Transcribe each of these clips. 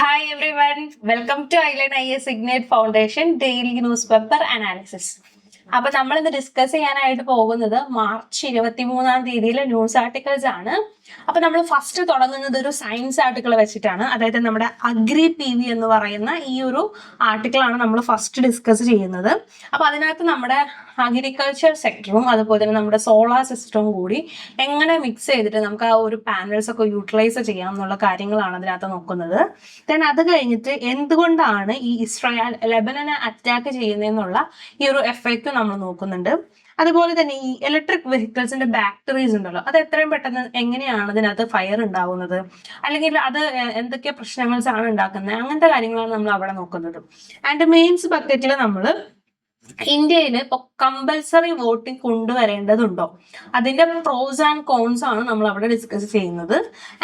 Hi everyone, welcome to Island IS Ignite Foundation Daily Newspaper Analysis. അപ്പൊ നമ്മൾ ഇന്ന് discuss ചെയ്യാനായിട്ട് പോകുന്നത് മാർച്ച് 23 ന്യൂസ് ആർട്ടിക്കിൾസ് ആണ്. അപ്പൊ നമ്മൾ ഫസ്റ്റ് തുടങ്ങുന്നത് ഒരു സയൻസ് ആർട്ടിക്കിൾ വെച്ചിട്ടാണ്. അതായത് നമ്മുടെ അഗ്രി PV എന്ന് പറയുന്ന ഈ ഒരു ആർട്ടിക്കിൾ ആണ് നമ്മൾ ഫസ്റ്റ് ഡിസ്കസ് ചെയ്യുന്നത്. അപ്പൊ അതിനകത്ത് നമ്മുടെ അഗ്രികൾച്ചർ സെക്ടറും അതുപോലെ തന്നെ നമ്മുടെ സോളാർ സിസ്റ്റവും കൂടി എങ്ങനെ മിക്സ് ചെയ്തിട്ട് നമുക്ക് ആ ഒരു പാനൽസ് ഒക്കെ യൂട്ടിലൈസ് ചെയ്യാം എന്നുള്ള കാര്യങ്ങളാണ് അതിനകത്ത് നോക്കുന്നത്. ദെൻ അത് കഴിഞ്ഞിട്ട് എന്തുകൊണ്ടാണ് ഈ ഇസ്രായേൽ ലെബനനെ അറ്റാക്ക് ചെയ്യുന്നതെന്നുള്ള ഈ ഒരു എഫക്റ്റ് നമ്മൾ നോക്കുന്നുണ്ട്. അതുപോലെ തന്നെ ഈ ഇലക്ട്രിക് വെഹിക്കിൾസിന്റെ ബാറ്ററീസ് ഉണ്ടല്ലോ, അത് എത്രയും പെട്ടെന്ന് എങ്ങനെയാണ് അതിനകത്ത് ഫയർ ഉണ്ടാവുന്നത്, അല്ലെങ്കിൽ അത് എന്തൊക്കെ പ്രശ്നങ്ങൾ ആണ് ഉണ്ടാക്കുന്നത്, അങ്ങനത്തെ കാര്യങ്ങളാണ് നമ്മൾ അവിടെ നോക്കുന്നത്. ആൻഡ് മെയിൻസ് ബക്കറ്റിൽ നമ്മൾ ഇന്ത്യയിൽ ഇപ്പൊ കമ്പൽസറി വോട്ടിംഗ് കൊണ്ടുവരേണ്ടതുണ്ടോ, അതിന്റെ പ്രോസ് ആൻഡ് കോൺസ് ആണ് നമ്മൾ അവിടെ ഡിസ്കസ് ചെയ്യുന്നത്.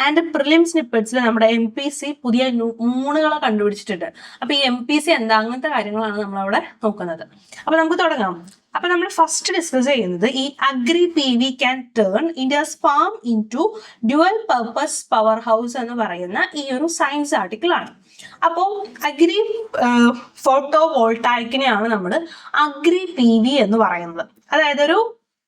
ആൻഡ് പ്രിലിം സ്നിപ്പറ്റ്സിൽ നമ്മുടെ MPC പുതിയ മൂണുകളെ കണ്ടുപിടിച്ചിട്ടുണ്ട്. അപ്പൊ ഈ MPC എന്താ, അങ്ങനത്തെ കാര്യങ്ങളാണ് നമ്മൾ അവിടെ നോക്കുന്നത്. അപ്പൊ നമുക്ക് തുടങ്ങാം. അപ്പൊ നമ്മൾ ഫസ്റ്റ് ഡിസ്കസ് ചെയ്യുന്നത് ഈ agri PV can turn India's farm into dual purpose powerhouse എന്ന് പറയുന്ന ഈ ഒരു സയൻസ് ആർട്ടിക്കിൾ ആണ്. അപ്പോൾ അഗ്രി ഫോട്ടോ വോൾട്ടായിക്കിനെയാണ് നമ്മൾ അഗ്രി PV എന്ന് പറയുന്നത്. അതായത് ഒരു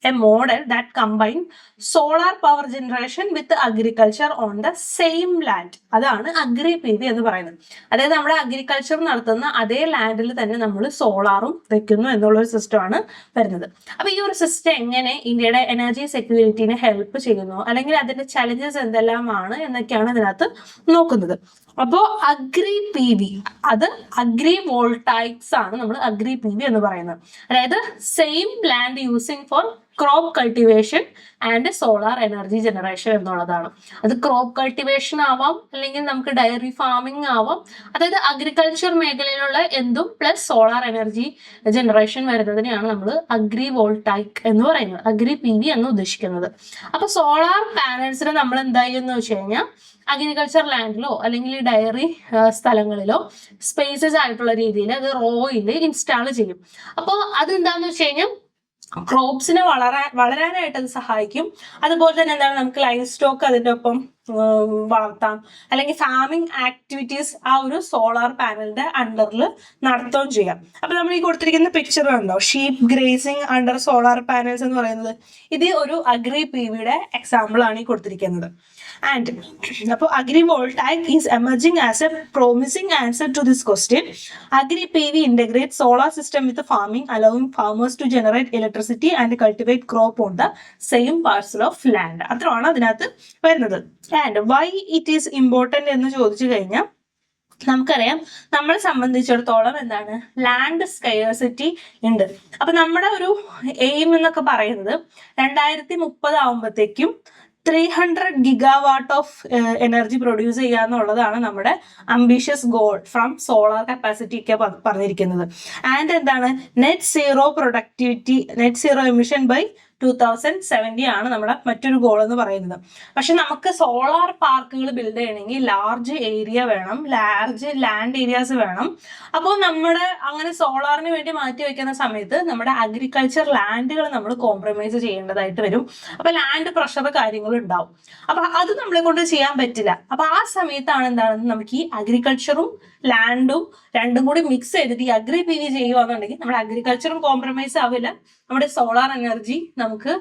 a model that combine solar power generation with agriculture on the same land. അതാണ് അഗ്രി PV എന്ന് പറയുന്നത്. അതായത് നമ്മുടെ അഗ്രികൾച്ചർ നടത്തുന്ന അതേ ലാൻഡിൽ തന്നെ നമ്മൾ സോളാറും വെക്കുന്നു എന്നുള്ളൊരു സിസ്റ്റമാണ് വരുന്നത്. അപ്പൊ ഈ ഒരു സിസ്റ്റം എങ്ങനെ ഇന്ത്യയുടെ എനർജി സെക്യൂരിറ്റിനെ ഹെൽപ്പ് ചെയ്യുന്നു, അല്ലെങ്കിൽ അതിന്റെ ചലഞ്ചസ് എന്തെല്ലാമാണ് എന്നൊക്കെയാണ് ഇതിനകത്ത് നോക്കുന്നത്. അപ്പോൾ അഗ്രി PV അത് അഗ്രി വോൾട്ടായിക്സ് ആണ് നമ്മൾ അഗ്രി PV എന്ന് പറയുന്നത്. അതായത് same land using four crop cultivation and solar energy generation എന്നുള്ളതാണ്. അത് ക്രോപ്പ് കൾട്ടിവേഷൻ ആവാം, അല്ലെങ്കിൽ നമുക്ക് ഡയറി ഫാമിംഗ് ആവാം. അതായത് അഗ്രികൾച്ചർ മേഖലയിലുള്ള എന്തും പ്ലസ് സോളാർ എനർജി ജനറേഷൻ വരുന്നതിനെയാണ് നമ്മൾ അഗ്രി വോൾട്ടായിക് എന്ന് പറയുന്നത്, അഗ്രി PV എന്ന് ഉദ്ദേശിക്കുന്നത്. അപ്പൊ സോളാർ പാനൽസിന് നമ്മൾ എന്തായി എന്ന് വെച്ച് കഴിഞ്ഞാൽ അഗ്രികൾച്ചർ ലാൻഡിലോ അല്ലെങ്കിൽ ഡയറി സ്ഥലങ്ങളിലോ സ്പേസസ് ആയിട്ടുള്ള രീതിയിൽ അത് റോയിൽ ഇൻസ്റ്റാൾ ചെയ്യും. അപ്പോൾ അതെന്താന്ന് വെച്ച് കഴിഞ്ഞാൽ ക്രോപ്സിനെ വളരാനായിട്ട് അത് സഹായിക്കും. അതുപോലെ തന്നെ എന്താണ്, നമുക്ക് ലൈഫ് സ്റ്റോക്ക് അതിൻ്റെ ഒപ്പം വളർത്താം, അല്ലെങ്കിൽ ഫാമിംഗ് ആക്ടിവിറ്റീസ് ആ ഒരു സോളാർ പാനലിന്റെ അണ്ടറിൽ നടത്തുകയും ചെയ്യാം. അപ്പൊ നമ്മൾ ഈ കൊടുത്തിരിക്കുന്ന പിക്ചർ കണ്ടോ, sheep grazing under solar panels എന്ന് പറയുന്നത് ഇത് ഒരു അഗ്രി PVയുടെ എക്സാമ്പിൾ ആണ് ഈ കൊടുത്തിരിക്കുന്നത്. ആൻഡ് അപ്പോൾ agri voltaic is emerging as a promising answer to this question. Agri PV integrates solar system with farming, allowing farmers to generate electricity and cultivate crop on the same parcel of land. അത്രയാണ് അതിനകത്ത് വരുന്നത്. And why it is important എന്ന് ചോദിച്ചു കഴിഞ്ഞാൽ നമുക്കറിയാം, നമ്മളെ സംബന്ധിച്ചിടത്തോളം എന്താണ്, ലാൻഡ് സ്കേഴ്സിറ്റി ഉണ്ട്. അപ്പൊ നമ്മുടെ ഒരു എയിം എന്നൊക്കെ പറയുന്നത് 2030 ആവുമ്പോഴത്തേക്കും 300 GW ഓഫ് എനർജി പ്രൊഡ്യൂസ് ചെയ്യുക എന്നുള്ളതാണ് നമ്മുടെ ambitious goal from solar capacity ഒക്കെ പറഞ്ഞിരിക്കുന്നത്. ആൻഡ് എന്താണ്, നെറ്റ് സീറോ എമിഷൻ ബൈ 2070 ആണ് നമ്മുടെ മറ്റൊരു ഗോൾ എന്ന് പറയുന്നത്. പക്ഷെ നമുക്ക് സോളാർ പാർക്കുകൾ ബിൽഡ് ചെയ്യണമെങ്കിൽ ലാർജ് ഏരിയ വേണം, ലാർജ് ലാൻഡ് ഏരിയാസ് വേണം. അപ്പോൾ നമ്മുടെ അങ്ങനെ സോളാറിന് വേണ്ടി മാറ്റി വെക്കുന്ന സമയത്ത് നമ്മുടെ അഗ്രികൾച്ചർ ലാൻഡുകൾ നമ്മൾ കോംപ്രമൈസ് ചെയ്യേണ്ടതായിട്ട് വരും. അപ്പൊ ലാൻഡ് പ്രഷർ കാര്യങ്ങൾ ഉണ്ടാവും. അപ്പൊ അത് നമ്മളെ കൊണ്ട് ചെയ്യാൻ പറ്റില്ല. അപ്പൊ ആ സമയത്താണ് എന്താണ്, നമുക്ക് ഈ അഗ്രികൾച്ചറും ലാൻഡും രണ്ടും കൂടി മിക്സ് ചെയ്തിട്ട് ഈ അഗ്രി PV ചെയ്യുകയാണെന്നുണ്ടെങ്കിൽ നമ്മുടെ അഗ്രികൾച്ചറും കോംപ്രമൈസ് ആവില്ല, നമ്മുടെ സോളാർ എനർജി നമുക്ക്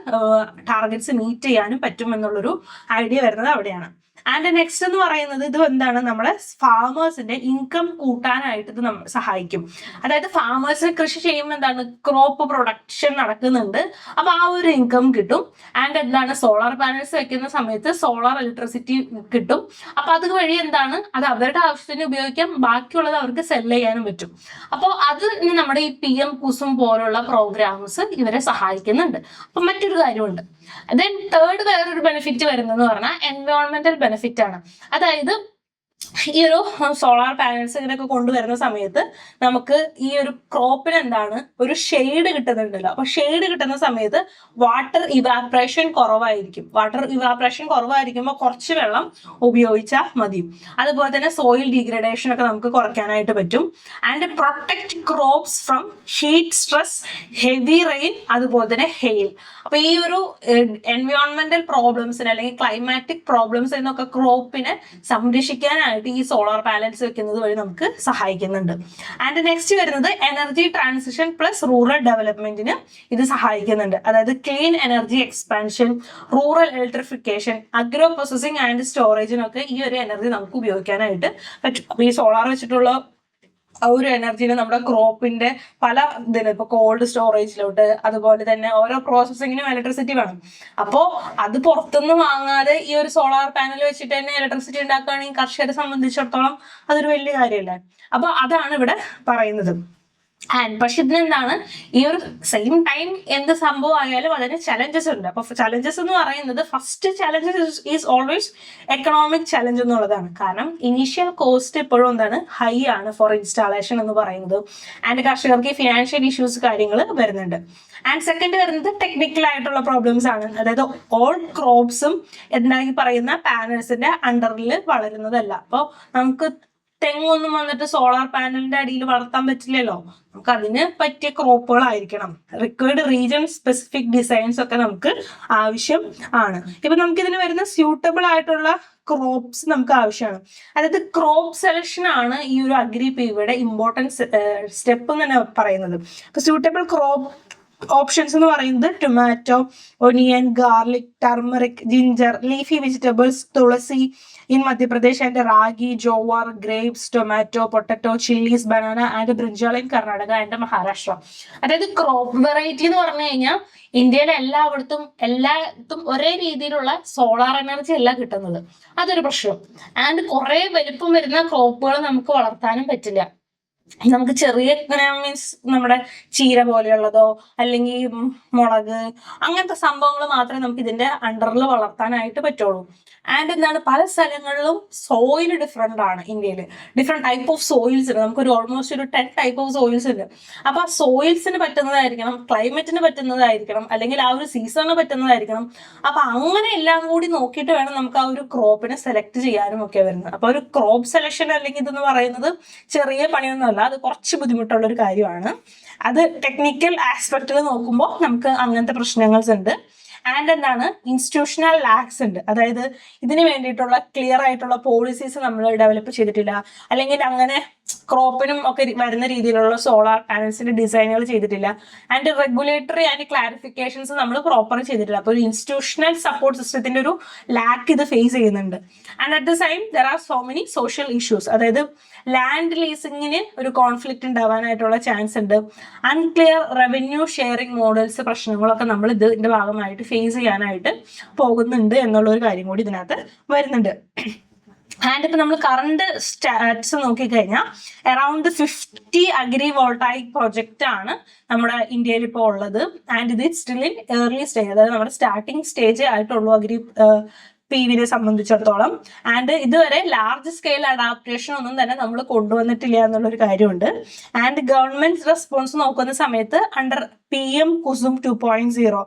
ടാർഗറ്റ്സ് മീറ്റ് ചെയ്യാനും പറ്റും എന്നുള്ളൊരു ഐഡിയ വരുന്നത് അവിടെയാണ്. ആൻഡ് നെക്സ്റ്റ് എന്ന് പറയുന്നത് ഇത് എന്താണ്, നമ്മളെ ഫാമേഴ്സിന്റെ ഇൻകം കൂട്ടാനായിട്ട് ഇത് സഹായിക്കും. അതായത് ഫാമേഴ്സിന് കൃഷി ചെയ്യുമ്പോൾ എന്താണ്, ക്രോപ്പ് പ്രൊഡക്ഷൻ നടക്കുന്നുണ്ട്, അപ്പൊ ആ ഒരു ഇൻകം കിട്ടും. ആൻഡ് എന്താണ്, സോളാർ പാനൽസ് വെക്കുന്ന സമയത്ത് സോളാർ ഇലക്ട്രിസിറ്റി കിട്ടും. അപ്പൊ അത് വഴി എന്താണ്, അത് അവരുടെ ആവശ്യത്തിന് ഉപയോഗിക്കാം, ബാക്കിയുള്ളത് അവർക്ക് സെൽ ചെയ്യാനും പറ്റും. അപ്പോൾ അത് നമ്മുടെ ഈ PM കുസും പോലുള്ള പ്രോഗ്രാംസ് ഇവരെ സഹായിക്കുന്നുണ്ട്. അപ്പൊ മറ്റൊരു കാര്യമുണ്ട്. ദെൻ തേർഡ് വേറൊരു ബെനിഫിറ്റ് വരുന്നതെന്ന് പറഞ്ഞാൽ എൻവയോൺമെന്റൽ ബെനിഫിറ്റ് ആണ്. അതായത് ഈ ഒരു സോളാർ പാനൽസ് ഇങ്ങനെയൊക്കെ കൊണ്ടുവരുന്ന സമയത്ത് നമുക്ക് ഈ ഒരു ക്രോപ്പിന് എന്താണ്, ഒരു ഷെയ്ഡ് കിട്ടുന്നുണ്ടല്ലോ. അപ്പൊ ഷെയ്ഡ് കിട്ടുന്ന സമയത്ത് വാട്ടർ ഇവാപ്രേഷൻ കുറവായിരിക്കുമ്പോൾ കുറച്ച് വെള്ളം ഉപയോഗിച്ചാൽ മതി. അതുപോലെ തന്നെ സോയിൽ ഡീഗ്രഡേഷൻ ഒക്കെ നമുക്ക് കുറയ്ക്കാനായിട്ട് പറ്റും. And protect crops from heat stress, heavy rain, അതുപോലെ തന്നെ ഹെയിൽ. അപ്പൊ ഈ ഒരു എൻവയോൺമെന്റൽ പ്രോബ്ലംസിന് അല്ലെങ്കിൽ ക്ലൈമാറ്റിക് പ്രോബ്ലംസ് എന്നൊക്കെ ക്രോപ്പിനെ സംരക്ഷിക്കാനായിട്ട് ചെയ്യാനായിട്ട് ഈ സോളാർ പാനൽസ് വെക്കുന്നത് വഴി നമുക്ക് സഹായിക്കുന്നുണ്ട്. ആൻഡ് നെക്സ്റ്റ് വരുന്നത് എനർജി ട്രാൻസിഷൻ പ്ലസ് റൂറൽ ഡെവലപ്മെന്റിന് ഇത് സഹായിക്കുന്നുണ്ട്. അതായത് clean energy expansion, rural electrification, agro processing and സ്റ്റോറേജിനൊക്കെ ഈ ഒരു എനർജി നമുക്ക് ഉപയോഗിക്കാനായിട്ട് പറ്റും. അപ്പൊ ഈ സോളാർ വെച്ചിട്ടുള്ള ആ ഒരു എനർജിനെ നമ്മുടെ ക്രോപ്പിന്റെ പല ഇതിന് ഇപ്പൊ കോൾഡ് സ്റ്റോറേജിലോട്ട്, അതുപോലെ തന്നെ ഓരോ പ്രോസസ്സിങ്ങിനും ഇലക്ട്രിസിറ്റി വേണം. അപ്പോൾ അത് പുറത്തുനിന്ന് വാങ്ങാതെ ഈ ഒരു സോളാർ പാനൽ വെച്ചിട്ട് തന്നെ ഇലക്ട്രിസിറ്റി ഉണ്ടാക്കുകയാണെങ്കിൽ കർഷകരെ സംബന്ധിച്ചിടത്തോളം അതൊരു വലിയ കാര്യമല്ലേ. അപ്പൊ അതാണ് ഇവിടെ പറയുന്നത്. പക്ഷെ ഇതിനെന്താണ്, ഈ ഒരു സെയിം ടൈം എന്ത് സംഭവം ആയാലും അതിന് ചലഞ്ചസ് ഉണ്ട്. അപ്പൊ ചലഞ്ചസ് എന്ന് പറയുന്നത് first challenges is always economic challenge എന്നുള്ളതാണ്. കാരണം ഇനീഷ്യൽ കോസ്റ്റ് എപ്പോഴും എന്താണ്, ഹൈ ആണ് ഫോർ ഇൻസ്റ്റാളേഷൻ എന്ന് പറയുന്നത്. ആൻഡ് കർഷകർക്ക് ഫിനാൻഷ്യൽ ഇഷ്യൂസ് കാര്യങ്ങൾ വരുന്നുണ്ട്. ആൻഡ് സെക്കൻഡ് വരുന്നത് ടെക്നിക്കൽ ആയിട്ടുള്ള പ്രോബ്ലംസ് ആണ്. അതായത് ഓൾ ക്രോപ്സും എന്തായി പറയുന്ന പാനൽസിന്റെ അണ്ടറിൽ വളരുന്നതല്ല. അപ്പോൾ നമുക്ക് തെങ്ങൊന്നും വന്നിട്ട് സോളാർ പാനലിന്റെ അടിയിൽ വളർത്താൻ പറ്റില്ലല്ലോ. നമുക്ക് അതിന് പറ്റിയ ക്രോപ്പുകളായിരിക്കണം. റിക്വയർഡ് റീജിയൻ സ്പെസിഫിക് ഡിസൈൻസ് ഒക്കെ നമുക്ക് ആവശ്യം ആണ്. ഇപ്പൊ നമുക്ക് ഇതിന് വരുന്ന സ്യൂട്ടബിൾ ആയിട്ടുള്ള ക്രോപ്സ് നമുക്ക് ആവശ്യമാണ്. അതായത് ക്രോപ്പ് സെലക്ഷൻ ആണ് ഈ ഒരു അഗ്രി പിവിയുടെ ഇമ്പോർട്ടൻസ് സ്റ്റെപ്പ് എന്ന് തന്നെ പറയുന്നത്. ഇപ്പൊ സ്യൂട്ടബിൾ ക്രോപ്പ് ഓപ്ഷൻസ് എന്ന് പറയുന്നത് tomato, onion, garlic, turmeric, ginger, leafy vegetables, Thulasi in Madhya Pradesh and ragi, jowar, grapes, tomato, potato, chillies, banana and brinjal in Karnataka and Maharashtra. അതായത് ക്രോപ്പ് വെറൈറ്റി എന്ന് പറഞ്ഞു കഴിഞ്ഞാൽ ഇന്ത്യയിലെ എല്ലായിടത്തും ഒരേ രീതിയിലുള്ള സോളാർ എനർജി അല്ല കിട്ടുന്നത്. അതൊരു പ്രശ്നം. ആൻഡ് കുറെ വലിപ്പം വരുന്ന ക്രോപ്പുകൾ നമുക്ക് വളർത്താനും പറ്റില്ല. നമുക്ക് ചെറിയ മീൻസ് നമ്മുടെ ചീര പോലെയുള്ളതോ അല്ലെങ്കിൽ മുളക് അങ്ങനത്തെ സംഭവങ്ങൾ മാത്രമേ നമുക്ക് ഇതിന്റെ അണ്ടറിൽ വളർത്താനായിട്ട് പറ്റുള്ളൂ. ആൻഡ് എന്താണ്, പല സ്ഥലങ്ങളിലും സോയിൽ ഡിഫറെന്റ് ആണ്. ഇന്ത്യയിൽ ഡിഫറെന്റ് ടൈപ്പ് ഓഫ് സോയിൽസ് ഉണ്ട്. നമുക്കൊരു ഓൾമോസ്റ്റ് ഒരു 10 ടൈപ്പ് ഓഫ് സോയിൽസ് ഉണ്ട്. അപ്പൊ ആ സോയിൽസിന് പറ്റുന്നതായിരിക്കണം, ക്ലൈമറ്റിന് പറ്റുന്നതായിരിക്കണം, അല്ലെങ്കിൽ ആ ഒരു സീസണിന് പറ്റുന്നതായിരിക്കണം. അപ്പൊ അങ്ങനെ എല്ലാം കൂടി നോക്കിയിട്ട് വേണം നമുക്ക് ആ ഒരു ക്രോപ്പിനെ സെലക്ട് ചെയ്യാനും ഒക്കെ വരുന്നത്. അപ്പൊ ഒരു ക്രോപ്പ് സെലക്ഷൻ അല്ലെങ്കിൽ ഇതെന്ന് പറയുന്നത് ചെറിയ പണിയൊന്നുമല്ല, അത് കുറച്ച് ബുദ്ധിമുട്ടുള്ള ഒരു കാര്യമാണ്. അത് ടെക്നിക്കൽ ആസ്പെക്റ്റിൽ നോക്കുമ്പോൾ നമുക്ക് അങ്ങനത്തെ പ്രശ്നങ്ങൾ ഉണ്ട്. ആൻഡ് എന്താണ്, ഇൻസ്റ്റിറ്റ്യൂഷണൽ ലാക്സ് ഉണ്ട്. അതായത് ഇതിന് വേണ്ടിയിട്ടുള്ള ക്ലിയർ ആയിട്ടുള്ള പോളിസീസ് നമ്മൾ ഡെവലപ്പ് ചെയ്തിട്ടില്ല, അല്ലെങ്കിൽ അങ്ങനെ ക്രോപ്പിനും ഒക്കെ വരുന്ന രീതിയിലുള്ള സോളാർ പാനൽസിന്റെ ഡിസൈനുകൾ ചെയ്തിട്ടില്ല. ആൻഡ് റെഗുലേറ്ററി ആൻഡ് ക്ലാരിഫിക്കേഷൻസ് നമ്മൾ പ്രോപ്പർ ചെയ്തിട്ടില്ല. അപ്പോൾ ഒരു ഇൻസ്റ്റിറ്റ്യൂഷണൽ സപ്പോർട്ട് സിസ്റ്റത്തിന്റെ ഒരു ലാക്ക് ഇത് ഫേസ് ചെയ്യുന്നുണ്ട്. And at the same there are so many social issues. അതായത് ലാൻഡ് ലീസിങ്ങിന് ഒരു കോൺഫ്ലിക്റ്റ് ഉണ്ടാവാനായിട്ടുള്ള ചാൻസ് ഉണ്ട്. അൺക്ലിയർ റവന്യൂ ഷെയറിംഗ് മോഡൽസ് പ്രശ്നങ്ങളൊക്കെ നമ്മൾ ഇതിന്റെ ഭാഗമായിട്ട് ഫേസ് ചെയ്യാനായിട്ട് പോകുന്നുണ്ട് എന്നുള്ള ഒരു കാര്യം കൂടി ഇതിനകത്ത് വരുന്നുണ്ട്. ആൻഡ് ഇപ്പൊ നമ്മൾ കറണ്ട് സ്റ്റാറ്റ്സ് നോക്കിക്കഴിഞ്ഞാൽ അറൌണ്ട് 50 അഗ്രി വോൾട്ടായിക് പ്രൊജക്റ്റ് ആണ് നമ്മുടെ ഇന്ത്യയിൽ ഇപ്പോൾ ഉള്ളത്. ആൻഡ് ഇത് സ്റ്റിൽ ഇൻ ഏർലി സ്റ്റേജ്, അതായത് നമ്മുടെ സ്റ്റാർട്ടിംഗ് സ്റ്റേജ് ആയിട്ടുള്ളൂ അഗ്രി പിവിനെ സംബന്ധിച്ചിടത്തോളം. ആൻഡ് ഇതുവരെ ലാർജ് സ്കെയിൽ അഡാപ്റ്റേഷൻ ഒന്നും തന്നെ നമ്മൾ കൊണ്ടുവന്നിട്ടില്ല എന്നുള്ളൊരു കാര്യമുണ്ട്. ആൻഡ് ഗവൺമെന്റ് റെസ്പോൺസ് നോക്കുന്ന സമയത്ത് അണ്ടർ PM കുസും 2.0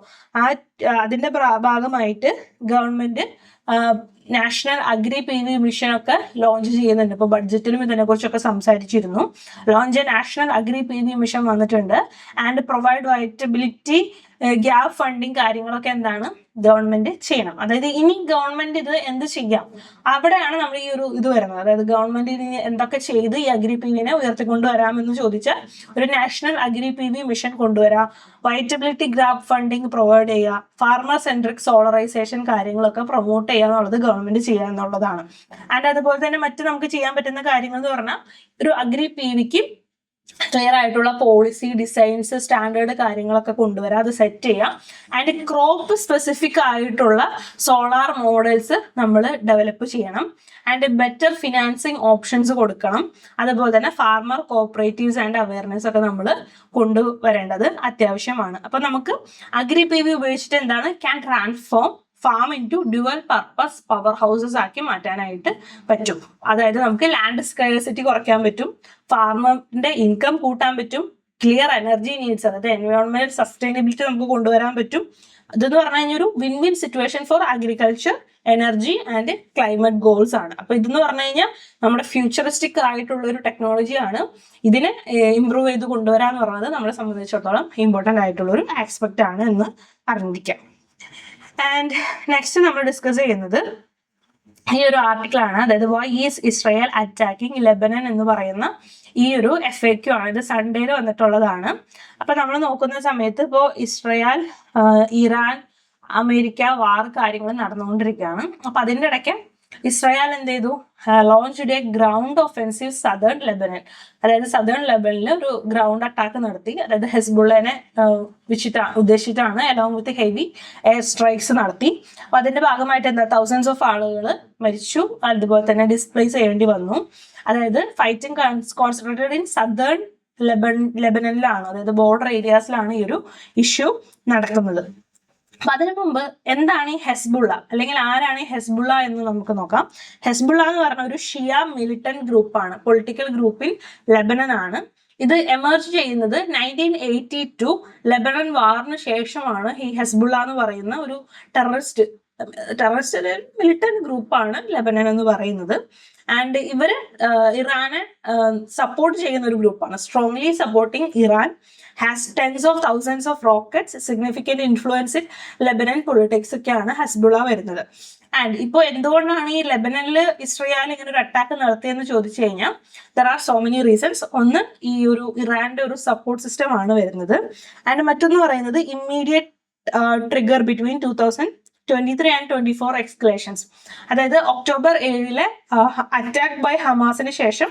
അതിന്റെ ഭാഗമായിട്ട് government national agri PV mission ഒക്കെ ലോഞ്ച് ചെയ്യുന്നുണ്ട്. ഇപ്പൊ ബഡ്ജറ്റിലും ഇതിനെ കുറിച്ചൊക്കെ സംസാരിച്ചിരുന്നു. Launch national agri PV mission വന്നിട്ടുണ്ട്. And provide viability gap funding കാര്യങ്ങളൊക്കെ എന്താണ് ഗവൺമെന്റ് ചെയ്യണം. അതായത് ഇനി ഗവൺമെന്റ് ഇത് എന്ത് ചെയ്യാം, അവിടെയാണ് നമ്മൾ ഈ ഒരു ഇത് വരുന്നത്. അതായത് ഗവൺമെന്റ് ഇനി എന്തൊക്കെ ചെയ്ത് ഈ അഗ്രി പിവിനെ ഉയർത്തിക്കൊണ്ടുവരാമെന്ന് ചോദിച്ചാൽ ഒരു നാഷണൽ അഗ്രി PV മിഷൻ കൊണ്ടുവരാം, വൈറ്റബിലിറ്റി ഗ്യാപ്പ് ഫണ്ടിങ് പ്രൊവൈഡ് ചെയ്യുക, ഫാർമർ സെൻട്രിക് സോളറൈസേഷൻ കാര്യങ്ങളൊക്കെ പ്രൊമോട്ട് ചെയ്യുക എന്നുള്ളത് ഗവൺമെന്റ് ചെയ്യുക എന്നുള്ളതാണ്. ആൻഡ് അതുപോലെ തന്നെ മറ്റ് നമുക്ക് ചെയ്യാൻ പറ്റുന്ന കാര്യങ്ങൾ എന്ന് പറഞ്ഞാൽ ഒരു അഗ്രി പിവിക്ക് ക്ലിയർ ആയിട്ടുള്ള പോളിസി ഡിസൈൻസ് സ്റ്റാൻഡേർഡ് കാര്യങ്ങളൊക്കെ കൊണ്ടുവരാം, അത് സെറ്റ് ചെയ്യാം. ആൻഡ് ക്രോപ്പ് സ്പെസിഫിക് ആയിട്ടുള്ള സോളാർ മോഡൽസ് നമ്മൾ ഡെവലപ്പ് ചെയ്യണം. ആൻഡ് ബെറ്റർ ഫിനാൻസിങ് ഓപ്ഷൻസ് കൊടുക്കണം. അതുപോലെ തന്നെ ഫാർമർ കോഓപ്പറേറ്റീവ്സ് ആൻഡ് അവയർനെസ് ഒക്കെ നമ്മൾ കൊണ്ടുവരേണ്ടത് അത്യാവശ്യമാണ്. അപ്പൊ നമുക്ക് അഗ്രി PV ഉപയോഗിച്ചിട്ട് എന്താണ് can transform farm into dual purpose power houses ആക്കി മാറ്റാനായിട്ട് പറ്റും. അതായത് നമുക്ക് ലാൻഡ് സ്കേഴ്സിറ്റി കുറയ്ക്കാൻ പറ്റും, ഫാർമറിന്റെ ഇൻകം കൂട്ടാൻ പറ്റും, ക്ലിയർ എനർജി നീഡ്സ് അതായത് എൻവയോൺമെന്റൽ സസ്റ്റൈനബിലിറ്റി നമുക്ക് കൊണ്ടുവരാൻ പറ്റും. ഇതെന്ന് പറഞ്ഞു കഴിഞ്ഞാൽ ഒരു win win situation four agriculture, energy and climate goals ആണ്. അപ്പൊ ഇതെന്ന് പറഞ്ഞു കഴിഞ്ഞാൽ നമ്മുടെ ഫ്യൂച്ചറിസ്റ്റിക് ആയിട്ടുള്ള ഒരു ടെക്നോളജിയാണ്. ഇതിനെ ഇംപ്രൂവ് ചെയ്ത് കൊണ്ടുവരാന്ന് പറയുന്നത് നമ്മളെ സംബന്ധിച്ചിടത്തോളം ഇമ്പോർട്ടന്റ് ആയിട്ടുള്ള ഒരു ആസ്പെക്ട് ആണ് എന്ന് അറിഞ്ഞിരിക്കാം. ആൻഡ് നെക്സ്റ്റ് നമ്മൾ ഡിസ്കസ് ചെയ്യുന്നത് ഈ ഒരു ആർട്ടിക്കിളാണ്. അതായത് why is Israel attacking Lebanon എന്ന് പറയുന്ന ഈ ഒരു FAQ ആണ്. ഇത് സൺഡേയിൽ വന്നിട്ടുള്ളതാണ്. അപ്പൊ നമ്മൾ നോക്കുന്ന സമയത്ത് ഇപ്പോൾ ഇസ്രയേൽ, ഇറാൻ, അമേരിക്ക വാർ കാര്യങ്ങൾ നടന്നുകൊണ്ടിരിക്കുകയാണ്. അപ്പൊ അതിൻ്റെ ഇടയ്ക്ക് ഇസ്രയേൽ എന്ത് ചെയ്തു? Launched a ground offensive southern Lebanon. അതായത് സദേൺ ലെബനിൽ ഒരു ഗ്രൗണ്ട് അറ്റാക്ക് നടത്തി. അതായത് ഹെസ്ബുള്ളനെ ഉദ്ദേശിച്ചിട്ടാണ്. Along with heavy air strikes നടത്തി. അപ്പൊ അതിന്റെ ഭാഗമായിട്ട് എന്താ, തൗസൻഡ്സ് ഓഫ് ആളുകൾ മരിച്ചു, അതുപോലെ തന്നെ ഡിസ്പ്ലേസ് ചെയ്യേണ്ടി വന്നു. അതായത് ഫൈറ്റിംഗ് കോൺസെൻട്രേറ്റഡ് ഇൻ സദേൺ ലെബനനിലാണ്, അതായത് ബോർഡർ ഏരിയാസിലാണ് ഈ ഒരു ഇഷ്യൂ നടക്കുന്നത്. അപ്പൊ അതിനു മുമ്പ് എന്താണ് ഈ ഹെസ്ബുള്ള, അല്ലെങ്കിൽ ആരാണ് ഈ ഹെസ്ബുള്ള എന്ന് നമുക്ക് നോക്കാം. ഹെസ്ബുള്ള എന്ന് പറഞ്ഞ ഒരു ഷിയ മിലിറ്റന്റ് ഗ്രൂപ്പാണ്, പൊളിറ്റിക്കൽ ഗ്രൂപ്പിൽ ലെബനൻ ആണ്. ഇത് എമർജ് ചെയ്യുന്നത് 1982 ലെബനൻ വാറിന് ശേഷമാണ്. ഈ ഹെസ്ബുള്ള എന്ന് പറയുന്ന ഒരു ടെററിസ്റ്റ് മിലിറ്റന്റ് ഗ്രൂപ്പാണ് ലെബനൻ എന്ന് പറയുന്നത്. ആൻഡ് ഇവര് ഇറാനെ സപ്പോർട്ട് ചെയ്യുന്ന ഒരു ഗ്രൂപ്പാണ്, strongly supporting Iran, has tens of thousands of rockets, significant influence in Lebanon politics ഒക്കെയാണ് ഹെസ്ബുള്ള വരുന്നത്. ആൻഡ് ഇപ്പോൾ എന്തുകൊണ്ടാണ് ഈ ലെബനനിൽ ഇസ്രയേൽ ഇങ്ങനെ ഒരു അറ്റാക്ക് നടത്തിയെന്ന് ചോദിച്ചു കഴിഞ്ഞാൽ there are so many reasons. ഒന്ന്, ഈ ഒരു ഇറാന്റെ ഒരു സപ്പോർട്ട് സിസ്റ്റം ആണ് വരുന്നത്. ആൻഡ് മറ്റൊന്ന് പറയുന്നത് ഇമ്മീഡിയറ്റ് ട്രിഗർ ബിറ്റ്വീൻ 2023 and 24 എക്സ്കലേഷൻസ്. അതായത് ഒക്ടോബർ 7 അറ്റാക്ക് ബൈ ഹമാസിന് ശേഷം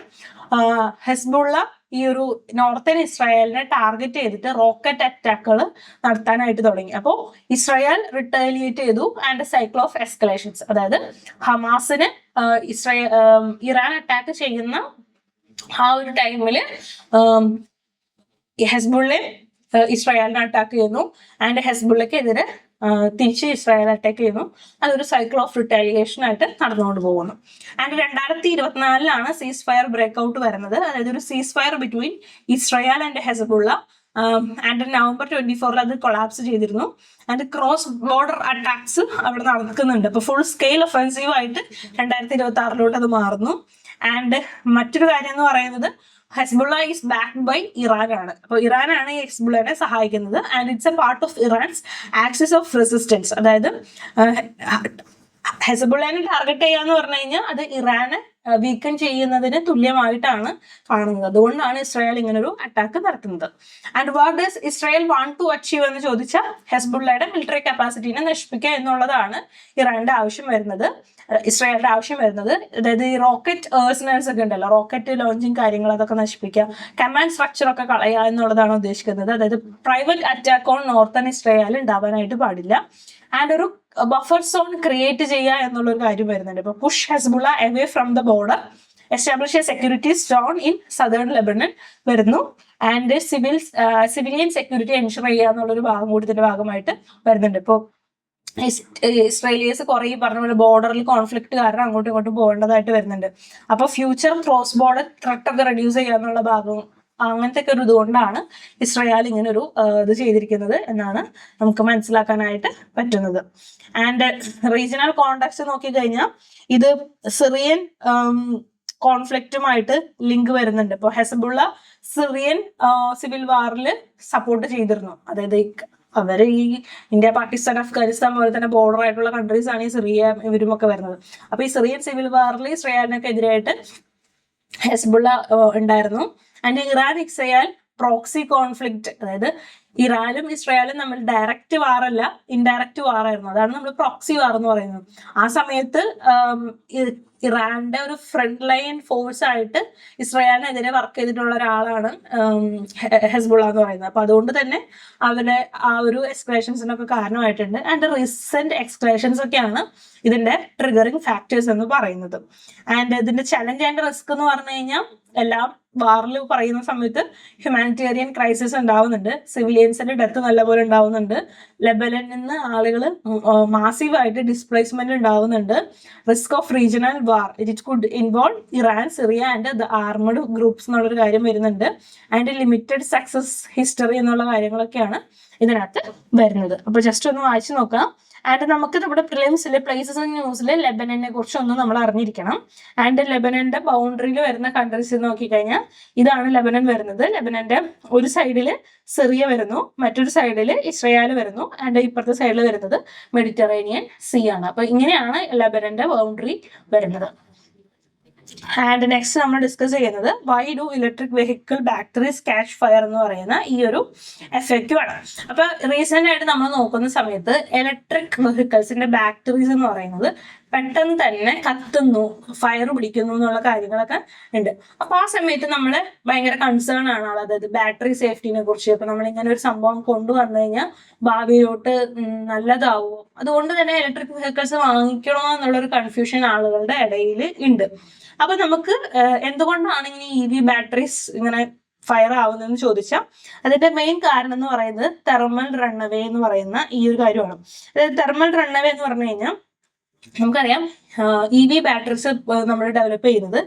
ഹെസ്ബുള്ള ഈ ഒരു നോർത്തേൺ ഇസ്രായേലിനെ ടാർഗറ്റ് ചെയ്തിട്ട് റോക്കറ്റ് അറ്റാക്കുകൾ നടത്താനായിട്ട് തുടങ്ങി. അപ്പോൾ ഇസ്രായേൽ റിട്ടേലിയേറ്റ് ചെയ്തു ആൻഡ് സൈക്കിൾ ഓഫ് എസ്കലേഷൻസ്. അതായത് ഹമാസിന് ഇറാൻ അറ്റാക്ക് ചെയ്യുന്ന ആ ഒരു ടൈമില് ഹെസ്ബുള്ളെ ഇസ്രായേലിനെ അറ്റാക്ക് ചെയ്യുന്നു, ആൻഡ് ഹെസ്ബുള്ളക്കെതിരെ തിരിച്ച് ഇസ്രായേൽ അറ്റാക്ക് ചെയ്യുന്നു. അതൊരു സൈക്കിൾ ഓഫ് റിട്ടാലിയേഷൻ ആയിട്ട് നടന്നുകൊണ്ട് പോകുന്നു. ആൻഡ് 2024 സീസ് ഫയർ ബ്രേക്ക് ഔട്ട് വരുന്നത്. അതായത് ഒരു സീസ് fire between Israel and Hezbollah. And November 24 അത് കൊളാപ്സ് ചെയ്തിരുന്നു. ആൻഡ് ക്രോസ് ബോർഡർ അറ്റാക്സ് അവിടെ നടക്കുന്നുണ്ട്. അപ്പൊ ഫുൾ സ്കെയിൽ ഒഫെൻസീവ് ആയിട്ട് 2026 അത് മാറുന്നു. ആൻഡ് മറ്റൊരു കാര്യം എന്ന് പറയുന്നത് Hezbollah is backed by Iran ആണ്. അപ്പോൾ ഇറാനാണ് ഈ ഹെസ്ബുള്ളനെ സഹായിക്കുന്നത്. And it's a part of Iran's axis of resistance. അതായത് ഹെസ്ബുള്ളനെ ടാർഗറ്റ് ചെയ്യാന്ന് പറഞ്ഞു കഴിഞ്ഞാൽ അത് ഇറാനെ വീക്കൻ ചെയ്യുന്നതിന് തുല്യമായിട്ടാണ് കാണുന്നത്. അതുകൊണ്ടാണ് ഇസ്രായേൽ ഇങ്ങനൊരു അറ്റാക്ക് നടത്തുന്നത്. And what does Israel want to achieve എന്ന് ചോദിച്ചാൽ ഹെസ്ബുള്ളയുടെ മിലിറ്ററി കപ്പാസിറ്റിനെ നശിപ്പിക്കുക എന്നുള്ളതാണ് ഇറാന്റെ ആവശ്യം വരുന്നത്, ഇസ്രായേലിന്റെ ആവശ്യം വരുന്നത്. അതായത് ഈ റോക്കറ്റ് ഏഴ്സണൽസ് ഒക്കെ ഉണ്ടല്ലോ, റോക്കറ്റ് ലോഞ്ചിങ് കാര്യങ്ങൾ അതൊക്കെ നശിപ്പിക്കുക, കമാൻഡ് സ്ട്രക്ചർ ഒക്കെ കളയുക എന്നുള്ളതാണ് ഉദ്ദേശിക്കുന്നത്. അതായത് private attack on northern Israel ഉണ്ടാവാനായിട്ട് പാടില്ല. ആൻഡ് ഒരു ബഫർ സോൺ ക്രിയേറ്റ് ചെയ്യുക എന്നുള്ളൊരു കാര്യം വരുന്നുണ്ട്. ഇപ്പൊ push Hezbollah away from the border, establish A security zone in southern Lebanon വരുന്നു. ആൻഡ് സിവിലിയൻ സെക്യൂരിറ്റി എൻഷുർ ചെയ്യുക എന്നുള്ളൊരു ഭാഗം കൂടി ഇതിന്റെ ഭാഗമായിട്ട് വരുന്നുണ്ട്. ഇപ്പോൾ ഇസ്രയേലിയസ് കുറെ പറഞ്ഞ പോലെ ബോർഡറിൽ കോൺഫ്ലിക്ട് കാരണം അങ്ങോട്ടും ഇങ്ങോട്ടും പോകേണ്ടതായിട്ട് വരുന്നുണ്ട്. അപ്പൊ ഫ്യൂച്ചർ ക്രോസ് ബോർഡർ ത്രെട്ട് ഒക്കെ റെഡ്യൂസ് ചെയ്യുക എന്നുള്ള ഭാഗം, അങ്ങനത്തെ ഒക്കെ ഒരു ഇതുകൊണ്ടാണ് ഇസ്രായേൽ ഇങ്ങനെ ഒരു ഇത് ചെയ്തിരിക്കുന്നത് എന്നാണ് നമുക്ക് മനസ്സിലാക്കാനായിട്ട് പറ്റുന്നത്. ആൻഡ് റീജിയണൽ കോണ്ടാക്ട്സ് നോക്കിക്കഴിഞ്ഞാൽ ഇത് സിറിയൻ കോൺഫ്ലിക്റ്റുമായിട്ട് ലിങ്ക് വരുന്നുണ്ട്. ഇപ്പോൾ ഹെസ്ബുള്ള സിറിയൻ സിവിൽ വാറിൽ സപ്പോർട്ട് ചെയ്തിരുന്നു. അതായത് അവര് ഈ ഇന്ത്യ, പാകിസ്ഥാൻ, അഫ്ഗാനിസ്ഥാൻ പോലെ തന്നെ ബോർഡർ ആയിട്ടുള്ള കൺട്രീസ് ആണ് ഈ സിറിയ ഇവരുമൊക്കെ വരുന്നത്. അപ്പൊ ഈ സിറിയൻ സിവിൽ വാറിൽ ഇസ്രായേലിനൊക്കെ എതിരായിട്ട് ഹെസ്ബുള്ള ഉണ്ടായിരുന്നു. And Iran Israel proxy conflict, അതായത് ഇറാനും ഇസ്രായേലും തമ്മിൽ ഡയറക്റ്റ് വാറല്ല, ഇൻഡയറക്റ്റ് വാറായിരുന്നു. അതാണ് നമ്മൾ പ്രോക്സി വാർ എന്ന് പറയുന്നത്. ആ സമയത്ത് ഇറാന്റെ ഒരു ഫ്രണ്ട് ലൈൻ ഫോഴ്സ് ആയിട്ട് ഇസ്രായേലിനെതിരെ വർക്ക് ചെയ്തിട്ടുള്ള ഒരാളാണ് ഹെസ്ബുള്ള എന്ന് പറയുന്നത്. അപ്പൊ അതുകൊണ്ട് തന്നെ അവരുടെ ആ ഒരു എക്സ്ക്ലേഷൻസിനൊക്കെ കാരണമായിട്ടുണ്ട്. ആൻഡ് റീസെന്റ് എക്സ്ക്ലേഷൻസ് ഒക്കെയാണ് ഇതിന്റെ ട്രിഗറിങ് ഫാക്ടേഴ്സ് എന്ന് പറയുന്നത്. ആൻഡ് ഇതിന്റെ ചലഞ്ച് ആൻഡ് റിസ്ക് എന്ന് പറഞ്ഞു കഴിഞ്ഞാൽ എല്ലാം വാറിൽ പറയുന്ന സമയത്ത് ഹ്യൂമാനിറ്റേറിയൻ ക്രൈസിസ് ഉണ്ടാവുന്നുണ്ട്, സിവിലിയൻസിന്റെ ഡെത്ത് നല്ലപോലെ ഉണ്ടാവുന്നുണ്ട്, ലെബനനിൽ നിന്ന് ആളുകൾ മാസീവായിട്ട് ഡിസ്പ്ലേസ്മെന്റ് ഉണ്ടാവുന്നുണ്ട്, risk of regional war, it could involve Iran, Syria and the armed groups എന്നുള്ളൊരു കാര്യം വരുന്നുണ്ട്. ആൻഡ് ലിമിറ്റഡ് സക്സസ് ഹിസ്റ്ററി എന്നുള്ള കാര്യങ്ങളൊക്കെയാണ് ഇതിനകത്ത് വരുന്നത്. അപ്പൊ ജസ്റ്റ് ഒന്ന് വായിച്ചു നോക്കാം. ആൻഡ് നമുക്ക് നമ്മുടെ പ്രിലിംസിൽ പ്ലേസസ് ഇൻ ന്യൂസിൽ ലെബനനെ കുറിച്ചൊന്നും നമ്മൾ അറിഞ്ഞിരിക്കണം. ആൻഡ് ലെബനന്റെ ബൗണ്ടറിയിൽ വരുന്ന കൺട്രീസ് നോക്കിക്കഴിഞ്ഞാൽ ഇതാണ് ലെബനൻ വരുന്നത്. ലെബനന്റെ ഒരു സൈഡിൽ സിറിയ വരുന്നു, മറ്റൊരു സൈഡിൽ ഇസ്രയേൽ വരുന്നു, ആൻഡ് ഇപ്പുറത്തെ സൈഡിൽ വരുന്നത് മെഡിറ്ററേനിയൻ സീ ആണ്. അപ്പൊ ഇങ്ങനെയാണ് ലെബനന്റെ ബൗണ്ടറി വരുന്നത്. ആൻഡ് നെക്സ്റ്റ് നമ്മൾ ഡിസ്കസ് ചെയ്യുന്നത് why do electric vehicle batteries catch fire എന്ന് പറയുന്ന ഈ ഒരു എഫക്റ്റീവ് ആണ്. അപ്പൊ റീസെന്റ് ആയിട്ട് നമ്മൾ നോക്കുന്ന സമയത്ത് ഇലക്ട്രിക് വെഹിക്കിൾസിന്റെ ബാറ്ററീസ് എന്ന് പറയുന്നത് പെട്ടെന്ന് തന്നെ കത്തുന്നു, ഫയർ പിടിക്കുന്നു എന്നുള്ള കാര്യങ്ങളൊക്കെ ഉണ്ട്. അപ്പൊ ആ സമയത്ത് നമ്മൾ ഭയങ്കര കൺസേൺ ആണ്, അതായത് ബാറ്ററി സേഫ്റ്റിനെ കുറിച്ച്. അപ്പൊ നമ്മൾ ഇങ്ങനെ ഒരു സംഭവം കൊണ്ടുവന്നു കഴിഞ്ഞാൽ ഭാവിയിലോട്ട് നല്ലതാവുമോ, അതുകൊണ്ട് തന്നെ ഇലക്ട്രിക് വെഹിക്കിൾസ് വാങ്ങിക്കണോ എന്നുള്ളൊരു കൺഫ്യൂഷൻ ആളുകളുടെ ഇടയിൽ ഉണ്ട്. അപ്പൊ നമുക്ക് എന്തുകൊണ്ടാണ് ഇങ്ങനെ EV ബാറ്ററീസ് ഇങ്ങനെ ഫയർ ആവുന്നതെന്ന് ചോദിച്ചാൽ അതിന്റെ മെയിൻ കാരണം എന്ന് പറയുന്നത് തെർമൽ റണ്ണവേ എന്ന് പറയുന്ന ഈ ഒരു കാര്യമാണ്. അതായത് തെർമൽ റണ്ണവേ എന്ന് പറഞ്ഞു കഴിഞ്ഞാൽ നമുക്കറിയാം EV ബാറ്ററീസ് നമ്മൾ ഡെവലപ്പ് ചെയ്യുന്നത്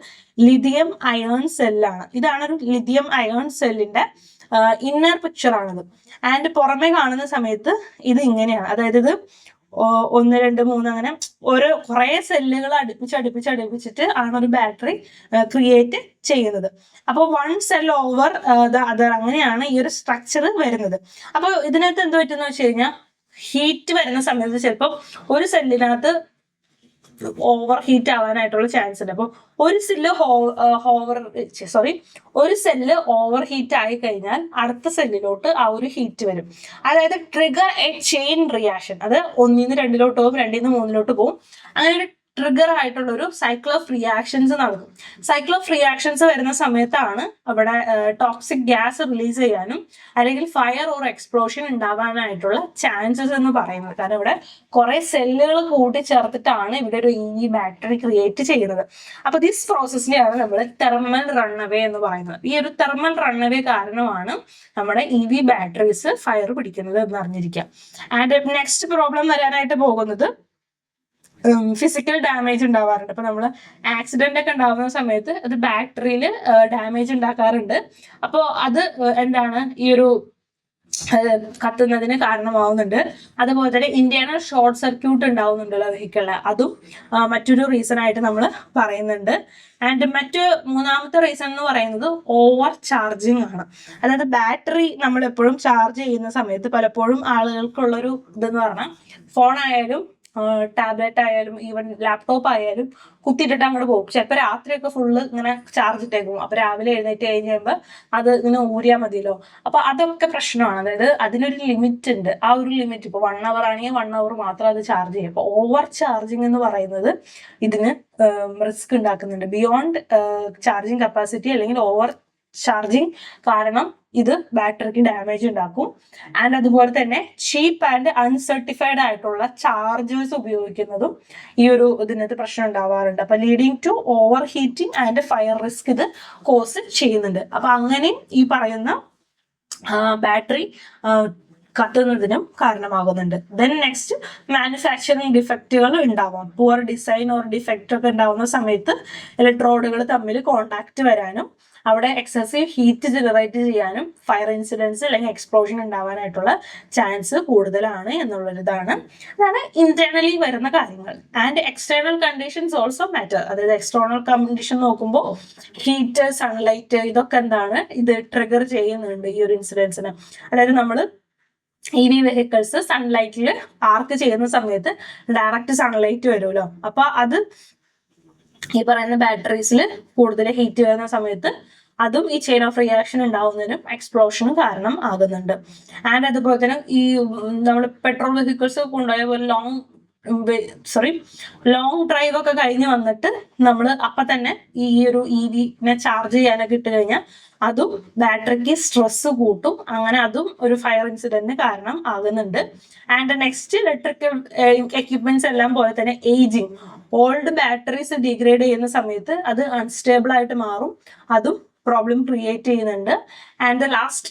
ലിഥിയം അയേൺ സെല്ലാണ്. ഇതാണ് ഒരു ലിഥിയം അയേൺ സെല്ലിന്റെ ഇന്നർ പിക്ചർ ആണിത്. ആൻഡ് പുറമെ കാണുന്ന സമയത്ത് ഇത് ഇങ്ങനെയാണ്, അതായത് ഇത് 1, 2, 3 അങ്ങനെ ഓരോ കുറെ സെല്ലുകൾ അടുപ്പിച്ചിട്ട് ആണ് ഒരു ബാറ്ററി ക്രിയേറ്റ് ചെയ്യുന്നത്. അപ്പോൾ 1 സെൽ ഓവർ ദ അതർ, അങ്ങനെയാണ് ഈ ഒരു സ്ട്രക്ചർ വരുന്നത്. അപ്പോൾ ഇതിനകത്ത് എന്ത് പറ്റുന്ന വെച്ച് കഴിഞ്ഞാൽ ഹീറ്റ് വരുന്ന സമയത്ത് ചിലപ്പോൾ ഒരു സെല്ലിനകത്ത് ഓവർ ഹീറ്റ് ആവാനായിട്ടുള്ള ചാൻസ് ഉണ്ട്. അപ്പോൾ ഒരു സെല്ല് ഓവർ ഹീറ്റ് ആയി കഴിഞ്ഞാൽ അടുത്ത സെല്ലിലോട്ട് ആ ഒരു ഹീറ്റ് വരും. അതായത് ട്രിഗർ എ ചെയിൻ റിയാക്ഷൻ, അത് 1 നിന്ന് 2 പോകും, 2 നിന്ന് 3 പോകും. അങ്ങനെ ഒരു ട്രിഗർ ആയിട്ടുള്ള ഒരു സൈക്കിൾ ഓഫ് റിയാക്ഷൻസ് നടക്കും. സൈക്കിൾ ഓഫ് റിയാക്ഷൻസ് വരുന്ന സമയത്താണ് അവിടെ ടോക്സിക് ഗ്യാസ് റിലീസ് ചെയ്യാനും അല്ലെങ്കിൽ ഫയർ ഓർ എക്സ്പ്ലോഷൻ ഉണ്ടാവാനായിട്ടുള്ള ചാൻസസ് എന്ന് പറയുന്നത്. കാരണം ഇവിടെ കുറെ സെല്ലുകൾ കൂട്ടിച്ചേർത്തിട്ടാണ് ഇവിടെ ഒരു EV ബാറ്ററി ക്രിയേറ്റ് ചെയ്യുന്നത്. അപ്പൊ ദിസ് പ്രോസസ്സിനെയാണ് നമ്മൾ തെർമൽ റണ്ണവേ എന്ന് പറയുന്നത്. ഈ ഒരു തെർമൽ റണ്ണവേ കാരണമാണ് നമ്മുടെ EV ബാറ്ററീസ് ഫയർ പിടിക്കുന്നത് എന്ന് അറിഞ്ഞിരിക്കാം. ആൻഡ് നെക്സ്റ്റ് പ്രോബ്ലം വരാനായിട്ട് പോകുന്നത് ഫിസിക്കൽ ഡാമേജ് ഉണ്ടാവാറുണ്ട്. അപ്പൊ നമ്മൾ ആക്സിഡന്റ് ഒക്കെ ഉണ്ടാവുന്ന സമയത്ത് അത് ബാറ്ററിയിൽ ഡാമേജ് ഉണ്ടാക്കാറുണ്ട്. അപ്പോൾ അത് എന്താണ് ഈ ഒരു കത്തുന്നതിന് കാരണമാവുന്നുണ്ട്. അതുപോലെ തന്നെ ഇന്റേണൽ ഷോർട്ട് സർക്യൂട്ട് ഉണ്ടാവുന്നുണ്ടല്ലോ വെഹിക്കിളില്, അതും മറ്റൊരു റീസൺ ആയിട്ട് നമ്മൾ പറയുന്നുണ്ട്. ആൻഡ് മൂന്നാമത്തെ റീസൺ എന്ന് പറയുന്നത് ഓവർ ചാർജിങ് ആണ്. അതായത് ബാറ്ററി നമ്മൾ എപ്പോഴും ചാർജ് ചെയ്യുന്ന സമയത്ത് പലപ്പോഴും ആളുകൾക്കുള്ളൊരു ഇതെന്ന് പറഞ്ഞാൽ ഫോൺ ആയാലും ടാബ്ലറ്റ് ആയാലും ഈവൻ ലാപ്ടോപ്പ് ആയാലും കുത്തിയിട്ടിട്ട് അങ്ങോട്ട് പോകും. ചിലപ്പോൾ രാത്രിയൊക്കെ ഫുള്ള് ഇങ്ങനെ ചാർജ് ഇട്ടേക്കും. അപ്പൊ രാവിലെ എഴുന്നേറ്റ് കഴിഞ്ഞ് കഴിയുമ്പോൾ അത് ഇങ്ങനെ ഊരിയാൽ മതിയല്ലോ. അപ്പൊ അതൊക്കെ പ്രശ്നമാണ്. അതായത് അതിനൊരു ലിമിറ്റ് ഉണ്ട്. ആ ഒരു ലിമിറ്റ് ഇപ്പോൾ 1 അവർ ആണെങ്കിൽ 1 അവർ മാത്രം അത് ചാർജ് ചെയ്യും. അപ്പോൾ ഓവർ ചാർജിങ് എന്ന് പറയുന്നത് ഇതിന് റിസ്ക് ഉണ്ടാക്കുന്നുണ്ട്. ബിയോണ്ട് ചാർജിങ് കപ്പാസിറ്റി അല്ലെങ്കിൽ ഓവർ ചാർജിങ് കാരണം ഇത് ബാറ്ററിക്ക് ഡാമേജ് ഉണ്ടാക്കും. ആൻഡ് അതുപോലെ തന്നെ ചീപ്പ് ആൻഡ് അൺസർട്ടിഫൈഡ് ആയിട്ടുള്ള ചാർജേഴ്സ് ഉപയോഗിക്കുന്നതും ഈ ഒരു ഇതിനകത്ത് പ്രശ്നം ഉണ്ടാവാറുണ്ട്. അപ്പൊ leading to over heating and fire risk ഇത് കോസ് ചെയ്യുന്നുണ്ട്. അപ്പൊ അങ്ങനെയും ഈ പറയുന്ന ബാറ്ററി കത്തുന്നതിനും കാരണമാകുന്നുണ്ട്. ദെൻ നെക്സ്റ്റ് മാനുഫാക്ചറിങ് ഡിഫക്റ്റുകൾ ഉണ്ടാവാം. പുവർ ഡിസൈൻ ഓർ ഡിഫക്റ്റ് ഒക്കെ ഉണ്ടാവുന്ന സമയത്ത് ഇലക്ട്രോഡുകൾ തമ്മിൽ കോണ്ടാക്ട് വരാനും അവിടെ എക്സസീവ് ഹീറ്റ് ജനറേറ്റ് ചെയ്യാനും ഫയർ ഇൻസിഡൻസ് അല്ലെങ്കിൽ എക്സ്പ്ലോഷൻ ഉണ്ടാവാനായിട്ടുള്ള ചാൻസ് കൂടുതലാണ് എന്നുള്ളൊരിതാണ്. അതാണ് ഇന്റേണലി വരുന്ന കാര്യങ്ങൾ. And external conditions also matter. അതായത് എക്സ്റ്റേണൽ കണ്ടീഷൻ നോക്കുമ്പോൾ ഹീറ്റ്, സൺലൈറ്റ്, ഇതൊക്കെ എന്താണ് ഇത് ട്രിഗർ ചെയ്യുന്നുണ്ട് ഈ ഒരു ഇൻസിഡൻസിന്. അതായത് നമ്മൾ EV വെഹിക്കിൾസ് സൺലൈറ്റിൽ പാർക്ക് ചെയ്യുന്ന സമയത്ത് ഡയറക്റ്റ് സൺലൈറ്റ് വരുമല്ലോ. അപ്പൊ അത് ഈ പറയുന്ന ബാറ്ററീസിൽ കൂടുതൽ ഹീറ്റ് വരുന്ന സമയത്ത് അതും ഈ ചെയിൻ ഓഫ് റിയാക്ഷൻ ഉണ്ടാവുന്നതിനും എക്സ്പ്ലോഷനും കാരണം ആകുന്നുണ്ട്. ആൻഡ് അതുപോലെ തന്നെ ഈ നമ്മൾ പെട്രോൾ വെഹിക്കിൾസ് കൊണ്ടുപോയ പോലെ ലോങ് ഡ്രൈവ് ഒക്കെ കഴിഞ്ഞ് വന്നിട്ട് നമ്മൾ അപ്പൊ തന്നെ ഈ ഒരു EVനെ ചാർജ് ചെയ്യാനൊക്കെ ഇട്ട് കഴിഞ്ഞാൽ അതും ബാറ്ററിക്ക് സ്ട്രെസ് കൂട്ടും. അങ്ങനെ അതും ഒരു ഫയർ ഇൻസിഡന്റിന് കാരണം ആകുന്നുണ്ട്. ആൻഡ് നെക്സ്റ്റ് ഇലക്ട്രിക്കൽ എക്യുപ്മെന്റ്സ് എല്ലാം പോലെ തന്നെ ഏജിങ്, ഓൾഡ് ബാറ്ററീസ് ഡിഗ്രേഡ് ചെയ്യുന്ന സമയത്ത് അത് അൺസ്റ്റേബിൾ ആയിട്ട് മാറും. അതും പ്രോബ്ലം ക്രിയേറ്റ് ചെയ്യുന്നുണ്ട്. ആൻഡ് ദ ലാസ്റ്റ്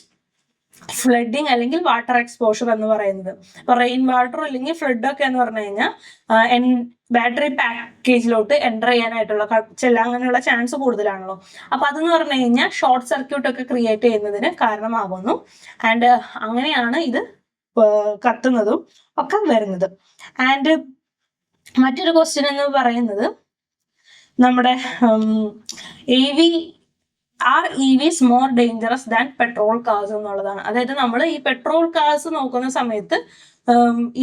ഫ്ലഡിങ് അല്ലെങ്കിൽ വാട്ടർ എക്സ്പോഷർ എന്ന് പറയുന്നത്. ഇപ്പൊ റെയിൻ വാട്ടർ അല്ലെങ്കിൽ ഫ്ലഡ് ഒക്കെ എന്ന് പറഞ്ഞു കഴിഞ്ഞാൽ ബാറ്ററി പാക്കേജിലോട്ട് എൻ്റർ ചെയ്യാനായിട്ടുള്ള അങ്ങനെയുള്ള ചാൻസ് കൂടുതലാണല്ലോ. അപ്പൊ അതെന്ന് പറഞ്ഞു കഴിഞ്ഞാൽ ഷോർട്ട് സർക്യൂട്ട് ഒക്കെ ക്രിയേറ്റ് ചെയ്യുന്നതിന് കാരണമാകുന്നു. ആൻഡ് അങ്ങനെയാണ് ഇത് കത്തുന്നതും ഒക്കെ വരുന്നത്. ആൻഡ് മറ്റൊരു ക്വസ്റ്റ്യൻ എന്ന് പറയുന്നത് നമ്മുടെ EVs more dangerous than petrol cars എന്നുള്ളതാണ്. അതായത് നമ്മൾ ഈ പെട്രോൾ കാർസ് നോക്കുന്ന സമയത്ത്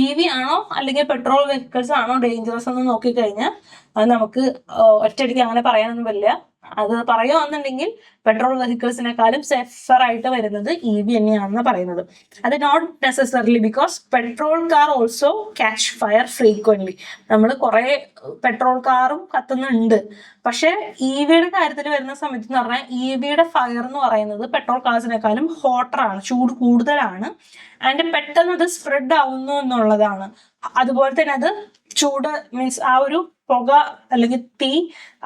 EV ആണോ അല്ലെങ്കിൽ പെട്രോൾ വെഹിക്കിൾസ് ആണോ ഡേഞ്ചറസ് എന്ന് നോക്കിക്കഴിഞ്ഞാൽ അത് നമുക്ക് ഒറ്റയടിക്ക് അങ്ങനെ പറയാനൊന്നും പറ്റില്ല. അത് പറയുകയാണെന്നുണ്ടെങ്കിൽ പെട്രോൾ വെഹിക്കിൾസിനെക്കാളും സേഫർ ആയിട്ട് വരുന്നത് EV തന്നെയാണെന്ന് പറയുന്നത്. അത് not necessarily, because petrol car also catch fire frequently. നമ്മൾ കുറെ പെട്രോൾ കാറും കത്തുന്നുണ്ട്, പക്ഷെ EVയുടെ കാര്യത്തിൽ വരുന്ന സമയത്ത് എന്ന് പറഞ്ഞാൽ EVയുടെ ഫയർ എന്ന് പറയുന്നത് പെട്രോൾ കാർസിനെക്കാളും ഹോട്ടറാണ്, ചൂട് കൂടുതലാണ്. ആൻഡ് പെട്ടെന്ന് അത് സ്പ്രെഡ് ആവുന്നു എന്നുള്ളതാണ്. അതുപോലെ തന്നെ അത് ചൂട് മീൻസ് ആ ഒരു പുക അല്ലെങ്കിൽ തീ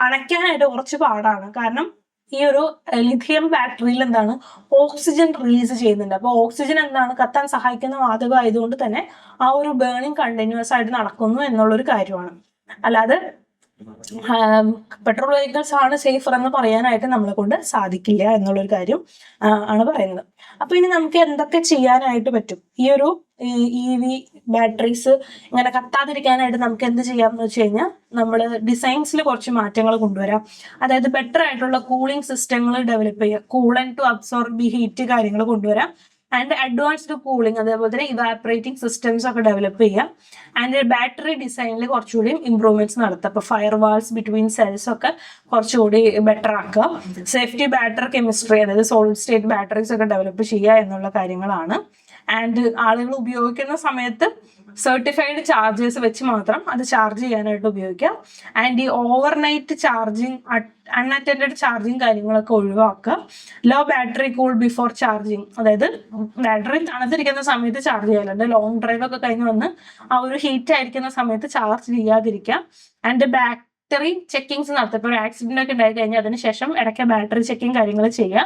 അണയ്ക്കാനായിട്ട് കുറച്ച് പാടാണ്. കാരണം ഈ ഒരു ലിഥിയം ബാറ്ററിയിൽ എന്താണ് ഓക്സിജൻ റിലീസ് ചെയ്യുന്നുണ്ട്. അപ്പോൾ ഓക്സിജൻ എന്താണ് കത്താൻ സഹായിക്കുന്ന വാതകം ആയതുകൊണ്ട് തന്നെ ആ ഒരു ബേണിംഗ് കണ്ടിന്യൂസ് ആയിട്ട് നടക്കുന്നു എന്നുള്ളൊരു കാര്യമാണ്. അല്ലാതെ പെട്രോൾ വെഹിക്കിൾസ് ആണ് സേഫർ എന്ന് പറയാനായിട്ട് നമ്മളെ കൊണ്ട് സാധിക്കില്ല എന്നുള്ളൊരു കാര്യം ആണ് പറയുന്നത്. അപ്പൊ ഇനി നമുക്ക് എന്തൊക്കെ ചെയ്യാനായിട്ട് പറ്റും? ഈ ഒരു EV ബാറ്ററീസ് ഇങ്ങനെ കത്താതിരിക്കാനായിട്ട് നമുക്ക് എന്ത് ചെയ്യാമെന്ന് വെച്ച് കഴിഞ്ഞാൽ നമ്മൾ ഡിസൈൻസിൽ കുറച്ച് മാറ്റങ്ങൾ കൊണ്ടുവരാം. അതായത് ബെറ്റർ ആയിട്ടുള്ള കൂളിംഗ് സിസ്റ്റങ്ങൾ ഡെവലപ്പ് ചെയ്യുക, കൂളൻ ടു അബ്സോർബ് ഹീറ്റ് കാര്യങ്ങൾ കൊണ്ടുവരാം. ആൻഡ് അഡ്വാൻസ്ഡ് കൂളിംഗ്, അതേപോലെ തന്നെ ഇവാപറേറ്റിംഗ് സിസ്റ്റംസ് ഒക്കെ ഡെവലപ്പ് ചെയ്യാം. ആൻഡ് ബാറ്ററി ഡിസൈനിൽ കുറച്ചുകൂടി ഇംപ്രൂവ്മെന്റ്സ് നടത്തുക. അപ്പോൾ ഫയർ വാൾസ് ബിറ്റ്വീൻ സെൽസ് ഒക്കെ കുറച്ചുകൂടി ബെറ്റർ ആക്കുക. സേഫ്റ്റി ബാറ്ററി കെമിസ്ട്രി, അതായത് സോളിഡ് സ്റ്റേറ്റ് ബാറ്ററീസ് ഒക്കെ ഡെവലപ്പ് ചെയ്യുക എന്നുള്ള കാര്യങ്ങളാണ്. ആൻഡ് ആളുകൾ ഉപയോഗിക്കുന്ന സമയത്ത് സർട്ടിഫൈഡ് ചാർജേഴ്സ് വെച്ച് മാത്രം അത് ചാർജ് ചെയ്യാനായിട്ട് ഉപയോഗിക്കാം. ആൻഡ് ഈ ഓവർനൈറ്റ് ചാർജിങ്, അൺഅറ്റൻഡഡ് ചാർജിങ് കാര്യങ്ങളൊക്കെ ഒഴിവാക്കുക. Low battery cool before charging, അതായത് ബാറ്ററി തണുത്തിരിക്കുന്ന സമയത്ത് ചാർജ് ചെയ്യാറുണ്ട്. ലോങ് ഡ്രൈവ് ഒക്കെ കഴിഞ്ഞ് വന്ന് ആ ഒരു ഹീറ്റ് ആയിരിക്കുന്ന സമയത്ത് ചാർജ് ചെയ്യാതിരിക്കുക. ആൻഡ് ബാറ്ററി ചെക്കിങ്സ് നടത്തുക. ഇപ്പോൾ ഒരു ആക്സിഡന്റ് ഒക്കെ ഉണ്ടായി കഴിഞ്ഞാൽ അതിനുശേഷം ഇടയ്ക്ക് ബാറ്ററി ചെക്കിങ് കാര്യങ്ങൾ ചെയ്യുക.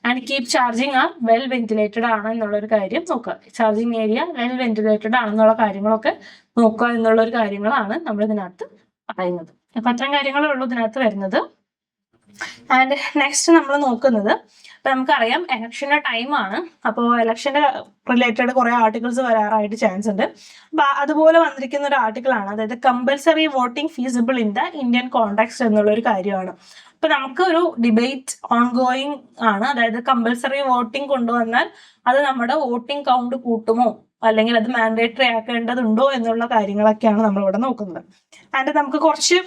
ആൻഡ് കീപ് ചാർജിങ് ആ വെൽ വെന്റിലേറ്റഡ് ആണ് എന്നുള്ളൊരു കാര്യം നോക്കുക. ചാർജിങ് ഏരിയ വെൽ വെന്റിലേറ്റഡ് ആണെന്നുള്ള കാര്യങ്ങളൊക്കെ നോക്കുക എന്നുള്ളൊരു കാര്യങ്ങളാണ് നമ്മൾ ഇതിനകത്ത് പറയുന്നത്. അപ്പൊ അത്തരം കാര്യങ്ങളേ ഉള്ളൂ ഇതിനകത്ത് വരുന്നത്. ആൻഡ് നെക്സ്റ്റ് നമ്മൾ നോക്കുന്നത്, ഇപ്പൊ നമുക്കറിയാം ഇലക്ഷന്റെ ടൈമാണ്. അപ്പോൾ ഇലക്ഷന്റെ റിലേറ്റഡ് കുറെ ആർട്ടിക്കിൾസ് വരാറായിട്ട് ചാൻസ് ഉണ്ട്. അപ്പൊ അതുപോലെ വന്നിരിക്കുന്ന ഒരു ആർട്ടിക്കിൾ ആണ്, അതായത് compulsory voting feasible in the Indian context എന്നുള്ള ഒരു കാര്യമാണ്. ഇപ്പൊ നമുക്ക് ഒരു ഡിബേറ്റ് ഓൺഗോയിങ് ആണ്. അതായത് കമ്പൽസറി വോട്ടിംഗ് കൊണ്ടുവന്നാൽ അത് നമ്മുടെ വോട്ടിംഗ് കൗണ്ട് കൂട്ടുമോ അല്ലെങ്കിൽ അത് മാൻഡേറ്ററി ആക്കേണ്ടതുണ്ടോ എന്നുള്ള കാര്യങ്ങളൊക്കെയാണ് നമ്മൾ ഇവിടെ നോക്കുന്നത്. ആൻഡ് നമുക്ക് കുറച്ച്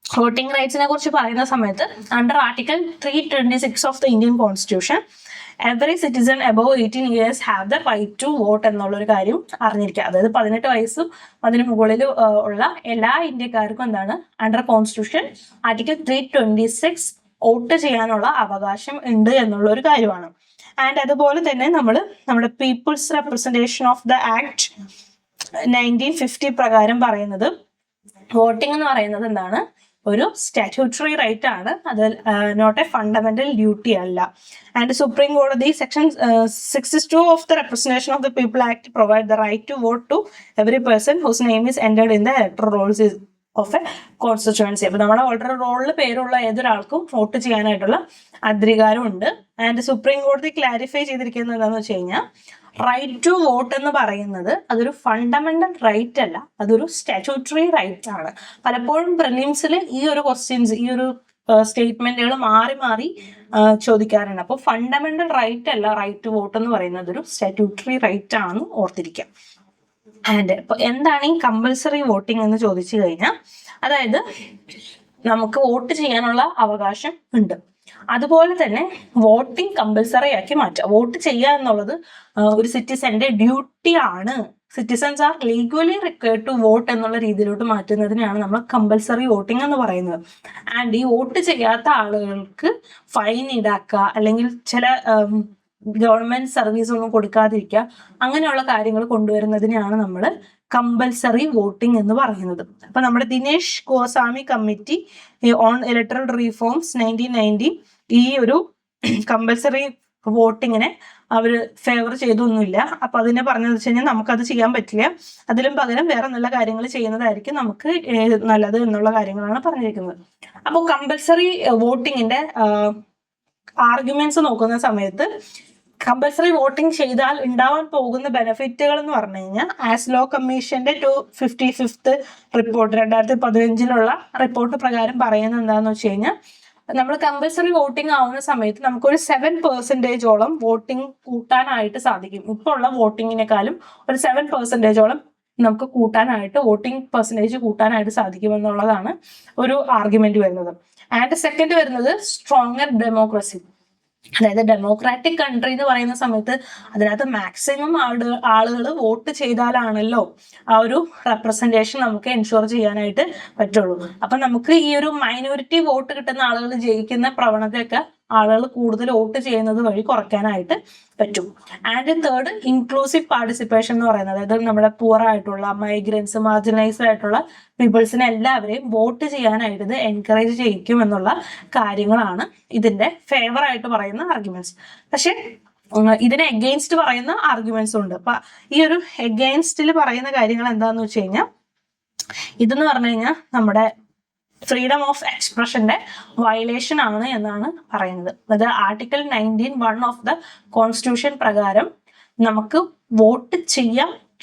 വോട്ടിംഗ് റൈറ്റ്സിനെ കുറിച്ച് പറയുന്ന സമയത്ത് under article 326 of the Indian constitution every citizen above 18 years have the right to vote എന്നുള്ളൊരു കാര്യം അറിഞ്ഞിരിക്കുക. അതായത് 18 വയസ്സും അതിന് മുകളിൽ ഉള്ള എല്ലാ ഇന്ത്യക്കാർക്കും എന്താണ് അണ്ടർ കോൺസ്റ്റിറ്റ്യൂഷൻ ആർട്ടിക്കിൾ 326 വോട്ട് ചെയ്യാനുള്ള അവകാശം ഉണ്ട് എന്നുള്ള ഒരു കാര്യമാണ്. ആൻഡ് അതുപോലെ തന്നെ നമ്മുടെ people's representation of the act 1950 പ്രകാരം പറയുന്നത് വോട്ടിംഗ് എന്ന് പറയുന്നത് എന്താണ്, ഒരു സ്റ്റാറ്റ്യൂട്ടറി റൈറ്റ് ആണ്, അത് നോട്ട് എ ഫണ്ടമെന്റൽ ഡ്യൂട്ടി അല്ല. ആൻഡ് സുപ്രീം കോടതി section 62 of the representation of the people act provide the right to vote to every person whose name is entered in the electoral rolls of a constituency. അപ്പൊ നമ്മുടെ electoral റോളിൽ പേരുള്ള ഏതൊരാൾക്കും vote ചെയ്യാനായിട്ടുള്ള അധികാരമുണ്ട്. And supreme കോടതി clarify ചെയ്തിരിക്കുന്നത് എന്താണെന്ന് വെച്ച് കഴിഞ്ഞാൽ റൈറ്റ് ടു വോട്ട് എന്ന് പറയുന്നത് അതൊരു ഫണ്ടമെന്റൽ റൈറ്റ് അല്ല, അതൊരു സ്റ്റാറ്റ്യൂട്ടറി റൈറ്റ് ആണ്. പലപ്പോഴും പ്രിലിംസിൽ ഈ ഒരു ക്വസ്റ്റ്യൻസ്, ഈ ഒരു സ്റ്റേറ്റ്മെന്റുകൾ മാറി മാറി ചോദിക്കാറുണ്ട്. അപ്പോൾ ഫണ്ടമെന്റൽ റൈറ്റ് അല്ല റൈറ്റ് ടു വോട്ട് എന്ന് പറയുന്നത്, ഒരു സ്റ്റാറ്റ്യൂട്ടറി റൈറ്റ് ആണെന്ന് ഓർത്തിരിക്കാം. ആൻഡ് ഇപ്പൊ എന്താണ് ഈ കമ്പൽസറി വോട്ടിംഗ് എന്ന് ചോദിച്ചു കഴിഞ്ഞാൽ, അതായത് നമുക്ക് വോട്ട് ചെയ്യാനുള്ള അവകാശം ഉണ്ട്, അതുപോലെ തന്നെ വോട്ടിംഗ് കമ്പൽസറി ആക്കി മാറ്റുക. വോട്ട് ചെയ്യുക എന്നുള്ളത് ഒരു സിറ്റിസന്റെ ഡ്യൂട്ടി ആണ്. Citizens are legally required to vote എന്നുള്ള രീതിയിലോട്ട് മാറ്റുന്നതിനാണ് നമ്മൾ കമ്പൽസറി വോട്ടിംഗ് എന്ന് പറയുന്നത്. ആൻഡ് ഈ വോട്ട് ചെയ്യാത്ത ആളുകൾക്ക് ഫൈൻ ഈടാക്കുക, അല്ലെങ്കിൽ ചില ഗവൺമെന്റ് സർവീസ് ഒന്നും കൊടുക്കാതിരിക്കുക, അങ്ങനെയുള്ള കാര്യങ്ങൾ കൊണ്ടുവരുന്നതിനെയാണ് നമ്മൾ കമ്പൽസറി വോട്ടിംഗ് എന്ന് പറയുന്നത്. അപ്പൊ നമ്മുടെ Dinesh Goswami committee on electoral reforms 1990 ഈ ഒരു കമ്പൽസറി വോട്ടിങ്ങിനെ അവര് ഫേവർ ചെയ്തൊന്നുമില്ല. അപ്പൊ അതിനെ പറഞ്ഞതെന്ന് വെച്ച് കഴിഞ്ഞാൽ നമുക്കത് ചെയ്യാൻ പറ്റില്ല, അതിലും പകരം വേറെ നല്ല കാര്യങ്ങൾ ചെയ്യുന്നതായിരിക്കും നമുക്ക് നല്ലത് എന്നുള്ള കാര്യങ്ങളാണ് പറഞ്ഞിരിക്കുന്നത്. അപ്പോൾ കമ്പൽസറി വോട്ടിങ്ങിന്റെ ആർഗ്യുമെന്റ്സ് നോക്കുന്ന സമയത്ത് കമ്പൽസറി വോട്ടിംഗ് ചെയ്താൽ ഉണ്ടാവാൻ പോകുന്ന ബെനിഫിറ്റുകൾ എന്ന് പറഞ്ഞു കഴിഞ്ഞാൽ ആസ് ലോ കമ്മീഷന്റെ 255th റിപ്പോർട്ട് 2015 റിപ്പോർട്ട് പ്രകാരം പറയുന്നത് എന്താണെന്ന് വെച്ച് കഴിഞ്ഞാൽ നമ്മൾ കമ്പൽസറി വോട്ടിംഗ് ആവുന്ന സമയത്ത് നമുക്കൊരു 7% വോട്ടിംഗ് കൂട്ടാനായിട്ട് സാധിക്കും. ഇപ്പോൾ ഉള്ള വോട്ടിങ്ങിനേക്കാളും ഒരു 7% നമുക്ക് കൂട്ടാനായിട്ട് വോട്ടിംഗ് പെർസെൻറ്റേജ് കൂട്ടാനായിട്ട് സാധിക്കുമെന്നുള്ളതാണ് ഒരു ആർഗ്യുമെന്റ് വരുന്നത്. ആൻഡ് സെക്കൻഡ് വരുന്നത് സ്ട്രോങ്ങർ ഡെമോക്രസി. അതായത് ഡെമോക്രാറ്റിക് കൺട്രി എന്ന് പറയുന്ന സമയത്ത് അതിനകത്ത് മാക്സിമം ആളുകൾ വോട്ട് ചെയ്താലാണല്ലോ ആ ഒരു റെപ്രസെന്റേഷൻ നമുക്ക് എൻഷുർ ചെയ്യാനായിട്ട് പറ്റുള്ളൂ. അപ്പൊ നമുക്ക് ഈ ഒരു മൈനോറിറ്റി വോട്ട് കിട്ടുന്ന ആളുകൾ ജയിക്കുന്ന പ്രവണതയൊക്കെ ആളുകൾ കൂടുതൽ വോട്ട് ചെയ്യുന്നത് വഴി കുറയ്ക്കാനായിട്ട് പറ്റും. ആൻഡ് തേർഡ് ഇൻക്ലൂസീവ് പാർട്ടിസിപ്പേഷൻ എന്ന് പറയുന്നത്, അതായത് നമ്മുടെ പുവർ ആയിട്ടുള്ള മൈഗ്രൻസ്, മാർജിനൈസ്ഡ് ആയിട്ടുള്ള പീപ്പിൾസിനെ എല്ലാവരെയും വോട്ട് ചെയ്യാനായിട്ട് ഇത് എൻകറേജ് ചെയ്യിക്കും എന്നുള്ള കാര്യങ്ങളാണ് ഇതിന്റെ ഫേവർ ആയിട്ട് പറയുന്ന ആർഗ്യുമെന്റ്സ്. പക്ഷെ ഇതിനെ എഗെയിൻസ്റ്റ് പറയുന്ന ആർഗ്യുമെന്റ്സ് ഉണ്ട്. അപ്പൊ ഈ ഒരു എഗെയിൻസ്റ്റിൽ പറയുന്ന കാര്യങ്ങൾ എന്താന്ന് വെച്ച് കഴിഞ്ഞാൽ ഇതെന്ന് പറഞ്ഞു കഴിഞ്ഞാൽ നമ്മുടെ ഫ്രീഡം ഓഫ് എക്സ്പ്രഷന്റെ വയലേഷൻ ആണ് എന്നാണ് പറയുന്നത്. അതായത് ആർട്ടിക്കിൾ 19(1) ഓഫ് ദ കോൺസ്റ്റിറ്റ്യൂഷൻ പ്രകാരം നമുക്ക് വോട്ട്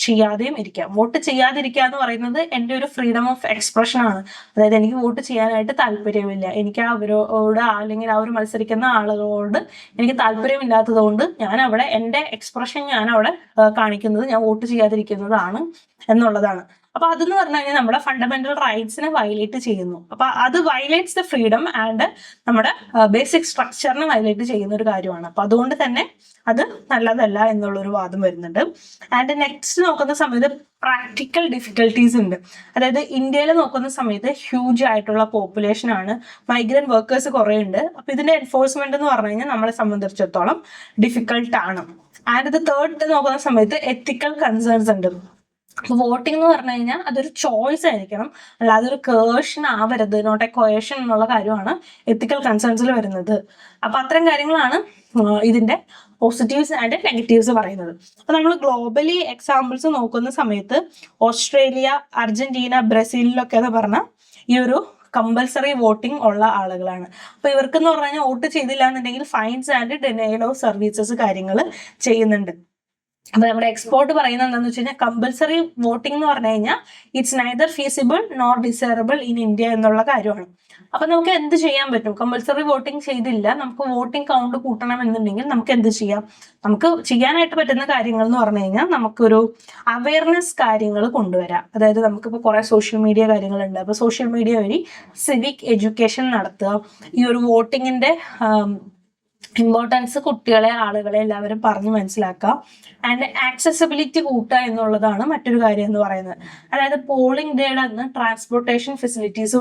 ചെയ്യാതെയും ഇരിക്കാം. വോട്ട് ചെയ്യാതിരിക്കുക എന്ന് പറയുന്നത് എൻ്റെ ഒരു ഫ്രീഡം ഓഫ് എക്സ്പ്രഷൻ ആണ്. അതായത് എനിക്ക് വോട്ട് ചെയ്യാനായിട്ട് താല്പര്യമില്ല, എനിക്ക് അവരോട് അല്ലെങ്കിൽ അവർ മത്സരിക്കുന്ന ആളുകളോട് എനിക്ക് താല്പര്യമില്ലാത്തത് കൊണ്ട് ഞാൻ അവിടെ എൻ്റെ എക്സ്പ്രഷൻ ഞാൻ അവിടെ കാണിക്കുന്നത് ഞാൻ വോട്ട് ചെയ്യാതിരിക്കുന്നതാണ് എന്നുള്ളതാണ്. അപ്പൊ അതെന്ന് പറഞ്ഞു കഴിഞ്ഞാൽ നമ്മുടെ ഫണ്ടമെന്റൽ റൈറ്റ്സിനെ വയലേറ്റ് ചെയ്യുന്നു. അപ്പൊ അത് വയലേറ്റ്സ് ദ ഫ്രീഡം ആൻഡ് നമ്മുടെ ബേസിക് സ്ട്രക്ചറിനെ വയലേറ്റ് ചെയ്യുന്ന ഒരു കാര്യമാണ്. അപ്പൊ അതുകൊണ്ട് തന്നെ അത് നല്ലതല്ല എന്നുള്ളൊരു വാദം വരുന്നുണ്ട്. ആൻഡ് നെക്സ്റ്റ് നോക്കുന്ന സമയത്ത് പ്രാക്ടിക്കൽ ഡിഫിക്കൽട്ടീസ് ഉണ്ട്. അതായത് ഇന്ത്യയിൽ നോക്കുന്ന സമയത്ത് ഹ്യൂജ് ആയിട്ടുള്ള പോപ്പുലേഷൻ ആണ്, മൈഗ്രന്റ് വർക്കേഴ്സ് കുറെ ഉണ്ട്. അപ്പൊ ഇതിന്റെ എൻഫോഴ്സ്മെന്റ് എന്ന് പറഞ്ഞു കഴിഞ്ഞാൽ നമ്മളെ സംബന്ധിച്ചിടത്തോളം ഡിഫിക്കൽട്ട് ആണ്. ആൻഡ് ഇത് തേർഡ് നോക്കുന്ന സമയത്ത് എത്തിക്കൽ കൺസേൺസ് ഉണ്ട്. വോട്ടിംഗ് എന്ന് പറഞ്ഞു കഴിഞ്ഞാൽ അതൊരു ചോയ്സ് ആയിരിക്കണം, അല്ലാതെ ഒരു കേർഷൻ ആവരുത്, നോട്ട് എ കൊയേഷൻ എന്നുള്ള കാര്യമാണ് എത്തിക്കൽ കൺസേൺസിൽ വരുന്നത്. അപ്പൊ അത്തരം കാര്യങ്ങളാണ് ഇതിന്റെ പോസിറ്റീവ്സ് ആൻഡ് നെഗറ്റീവ്സ് പറയുന്നത്. അപ്പൊ നമ്മൾ ഗ്ലോബലി എക്സാമ്പിൾസ് നോക്കുന്ന സമയത്ത് ഓസ്ട്രേലിയ, അർജന്റീന, ബ്രസീലിലൊക്കെ എന്ന് പറഞ്ഞാൽ ഈ ഒരു കമ്പൽസറി വോട്ടിംഗ് ഉള്ള ആളുകളാണ്. അപ്പൊ ഇവർക്കെന്ന് പറഞ്ഞു കഴിഞ്ഞാൽ വോട്ട് ചെയ്തില്ല എന്നുണ്ടെങ്കിൽ finds and denial of services കാര്യങ്ങൾ ചെയ്യുന്നുണ്ട്. അപ്പൊ നമ്മുടെ എക്സ്പോർട്ട് പറയുന്നത് എന്താണെന്ന് വെച്ച് കഴിഞ്ഞാൽ കമ്പൽസറി വോട്ടിംഗ് എന്ന് പറഞ്ഞു കഴിഞ്ഞാൽ it's neither feasible nor desirable in India എന്നുള്ള കാര്യമാണ്. അപ്പൊ നമുക്ക് എന്ത് ചെയ്യാൻ പറ്റും? കമ്പൽസറി വോട്ടിംഗ് ചെയ്തില്ല, നമുക്ക് വോട്ടിംഗ് കൗണ്ട് കൂട്ടണം എന്നുണ്ടെങ്കിൽ നമുക്ക് എന്ത് ചെയ്യാം? നമുക്ക് ചെയ്യാനായിട്ട് പറ്റുന്ന കാര്യങ്ങൾ എന്ന് പറഞ്ഞു കഴിഞ്ഞാൽ നമുക്കൊരു അവയർനെസ് കാര്യങ്ങൾ കൊണ്ടുവരാം. അതായത് നമുക്കിപ്പോൾ കുറെ സോഷ്യൽ മീഡിയ കാര്യങ്ങളുണ്ട്. അപ്പൊ സോഷ്യൽ മീഡിയ വഴി സിവിക് എഡ്യൂക്കേഷൻ നടത്തുക, ഈ ഒരു വോട്ടിങ്ങിന്റെ ഇമ്പോർട്ടൻസ് കുട്ടികളെ, ആളുകളെ എല്ലാവരും പറഞ്ഞ് മനസ്സിലാക്കുക. ആൻഡ് ആക്സസിബിലിറ്റി കൂട്ടുക എന്നുള്ളതാണ് മറ്റൊരു കാര്യം എന്ന് പറയുന്നത്. അതായത് പോളിംഗ് ഡേയുടെ അന്ന് ട്രാൻസ്പോർട്ടേഷൻ ഫെസിലിറ്റീസ്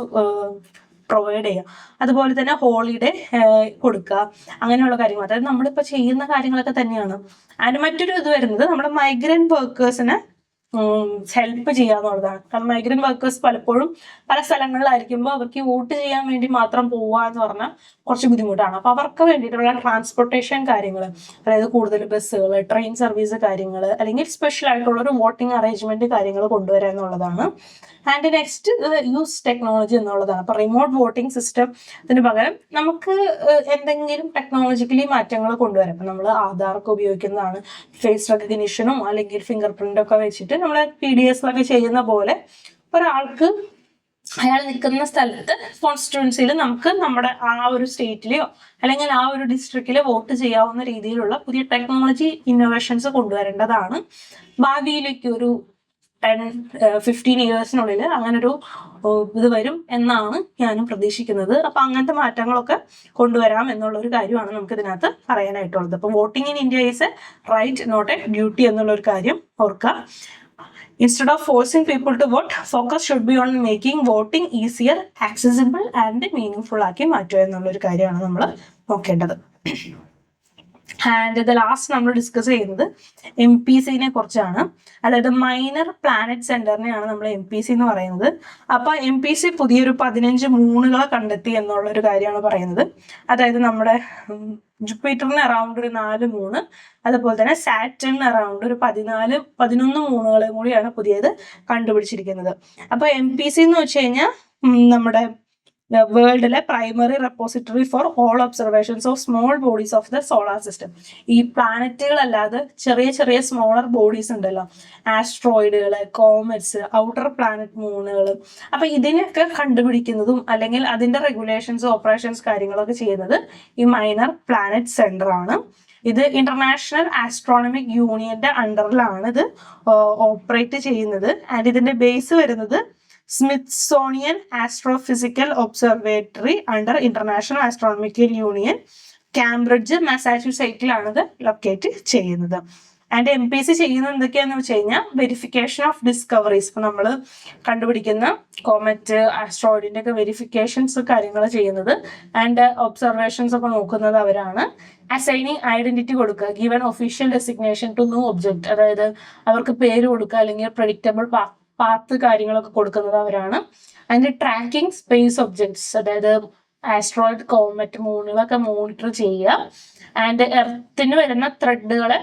പ്രൊവൈഡ് ചെയ്യുക, അതുപോലെ തന്നെ ഹോളിഡേ കൊടുക്കുക, അങ്ങനെയുള്ള കാര്യങ്ങൾ. അതായത് നമ്മളിപ്പോൾ ചെയ്യുന്ന കാര്യങ്ങളൊക്കെ തന്നെയാണ്. ആൻഡ് മറ്റൊരു ഇത് വരുന്നത് നമ്മുടെ മൈഗ്രന്റ് വർക്കേഴ്സിനെ ഹെൽപ്പ് ചെയ്യാന്നുള്ളതാണ്. കാരണം മൈഗ്രന്റ് വർക്കേഴ്സ് പലപ്പോഴും പല സ്ഥലങ്ങളിലായിരിക്കുമ്പോൾ അവർക്ക് വോട്ട് ചെയ്യാൻ വേണ്ടി മാത്രം പോവുക എന്ന് പറഞ്ഞാൽ കുറച്ച് ബുദ്ധിമുട്ടാണ്. അപ്പൊ അവർക്ക് വേണ്ടിയിട്ടുള്ള ട്രാൻസ്പോർട്ടേഷൻ കാര്യങ്ങൾ, അതായത് കൂടുതൽ ബസ്സുകൾ, ട്രെയിൻ സർവീസ് കാര്യങ്ങൾ, അല്ലെങ്കിൽ സ്പെഷ്യൽ ആയിട്ടുള്ള ഒരു വോട്ടിംഗ് അറേഞ്ച്മെന്റ് കാര്യങ്ങൾ കൊണ്ടുവരിക എന്നുള്ളതാണ്. ആൻഡ് നെക്സ്റ്റ് യൂസ് ടെക്നോളജി എന്നുള്ളതാണ്. അപ്പൊ റിമോട്ട് വോട്ടിംഗ് സിസ്റ്റത്തിന് പകരം നമുക്ക് എന്തെങ്കിലും ടെക്നോളജിക്കലി മാറ്റങ്ങൾ കൊണ്ടുവരാം. അപ്പൊ നമ്മൾ ആധാറൊക്കെ ഉപയോഗിക്കുന്നതാണ്, ഫേസ് റെക്കഗ്നിഷനും അല്ലെങ്കിൽ ഫിംഗർ പ്രിന്റ് ഒക്കെ വെച്ചിട്ട് നമ്മളെ PDS ചെയ്യുന്ന പോലെ ഒരാൾക്ക് അയാൾ നിൽക്കുന്ന സ്ഥലത്ത് കോൺസ്റ്റിറ്റ്യുവൻസിയിൽ നമുക്ക് നമ്മുടെ ആ ഒരു സ്റ്റേറ്റിലെയോ അല്ലെങ്കിൽ ആ ഒരു ഡിസ്ട്രിക്റ്റിലോ വോട്ട് ചെയ്യാവുന്ന രീതിയിലുള്ള പുതിയ ടെക്നോളജി ഇന്നോവേഷൻസ് കൊണ്ടുവരേണ്ടതാണ്. ഭാവിയിലേക്ക് ഒരു 10-15 ഇയേഴ്സിനുള്ളിൽ അങ്ങനൊരു ഇത് വരും എന്നാണ് ഞാനും പ്രതീക്ഷിക്കുന്നത്. അപ്പൊ അങ്ങനത്തെ മാറ്റങ്ങളൊക്കെ കൊണ്ടുവരാം എന്നുള്ള ഒരു കാര്യമാണ് നമുക്ക് ഇതിനകത്ത് പറയാനായിട്ടുള്ളത്. അപ്പൊ voting in India is a right not a duty എന്നുള്ള ഒരു കാര്യം ഓർക്കുക. Instead of forcing people to vote, focus should be on making voting easier, accessible and meaningful ആക്കി മാറ്റുക എന്നുള്ളൊരു കാര്യമാണ് നമ്മൾ നോക്കേണ്ടത്. ആൻഡ് ഇത് ലാസ്റ്റ് നമ്മൾ ഡിസ്കസ് ചെയ്യുന്നത് MPCനെ കുറിച്ചാണ്. അതായത് മൈനർ പ്ലാനറ്റ് സെന്ററിനെയാണ് നമ്മൾ MPC എന്ന് പറയുന്നത്. അപ്പൊ MPC പുതിയൊരു 15 മൂണുകളെ കണ്ടെത്തി എന്നുള്ളൊരു കാര്യമാണ് പറയുന്നത്. അതായത് നമ്മുടെ ജുപ്പിറ്ററിന് അറൗണ്ട് ഒരു 4 മൂണ്, അതുപോലെ തന്നെ സാറ്റേണിന് അറൗണ്ട് ഒരു 11 മൂണുകളെ കൂടിയാണ് പുതിയത് കണ്ടുപിടിച്ചിരിക്കുന്നത്. അപ്പൊ MPC എന്ന് വെച്ച് കഴിഞ്ഞാൽ നമ്മുടെ വേൾഡിലെ primary repository for all observations of small bodies of the solar system. ഈ പ്ലാനറ്റുകളല്ലാതെ ചെറിയ ചെറിയ സ്മോളർ ബോഡീസ് ഉണ്ടല്ലോ, ആസ്ട്രോയിഡുകൾ, കോമറ്റ്സ്, ഔട്ടർ പ്ലാനറ്റ് മൂണുകൾ. അപ്പൊ ഇതിനൊക്കെ കണ്ടുപിടിക്കുന്നതും അല്ലെങ്കിൽ അതിന്റെ റെഗുലേഷൻസ്, ഓപ്പറേഷൻസ് കാര്യങ്ങളൊക്കെ ചെയ്യുന്നത് ഈ മൈനർ പ്ലാനറ്റ് സെന്റർ ആണ്. ഇത് ഇന്റർനാഷണൽ ആസ്ട്രോണമിക് യൂണിയന്റെ അണ്ടറിലാണ് ഇത് ഓപ്പറേറ്റ് ചെയ്യുന്നത്. ആൻഡ് ഇതിന്റെ ബേസ് വരുന്നത് Smithsonian astrophysical observatory under international astronomical union, Cambridge മാസാച്യുസെറ്റ്സിലാണ് ഇത് ലൊക്കേറ്റ് ചെയ്യുന്നത്. ആൻഡ് MPC ചെയ്യുന്നത് എന്തൊക്കെയാന്ന് വെച്ച് കഴിഞ്ഞാൽ വെരിഫിക്കേഷൻ ഓഫ് ഡിസ്കവറീസ്. ഇപ്പൊ നമ്മൾ കണ്ടുപിടിക്കുന്ന കോമറ്റ്, ആസ്ട്രോയിഡിന്റെ ഒക്കെ വെരിഫിക്കേഷൻസ് കാര്യങ്ങൾ ചെയ്യുന്നത് ആൻഡ് ഒബ്സർവേഷൻസ് ഒക്കെ നോക്കുന്നത് അവരാണ്. അസൈനിങ് ഐഡന്റിറ്റി കൊടുക്കുക, given official designation to new object, അതായത് അവർക്ക് പേര് കൊടുക്കുക അല്ലെങ്കിൽ പ്രഡിക്റ്റബിൾ പാത്ത് കാര്യങ്ങളൊക്കെ കൊടുക്കുന്നത് അവരാണ്. അതിന്റെ ട്രാക്കിംഗ് സ്പേസ് ഒബ്ജക്ട്സ്, അതായത് ആസ്ട്രോയിഡ്, കോമറ്റ്, മൂണുകളൊക്കെ മോണിറ്റർ ചെയ്യുക. ആൻഡ് എർത്തിന് വരുന്ന ത്രെഡുകളെ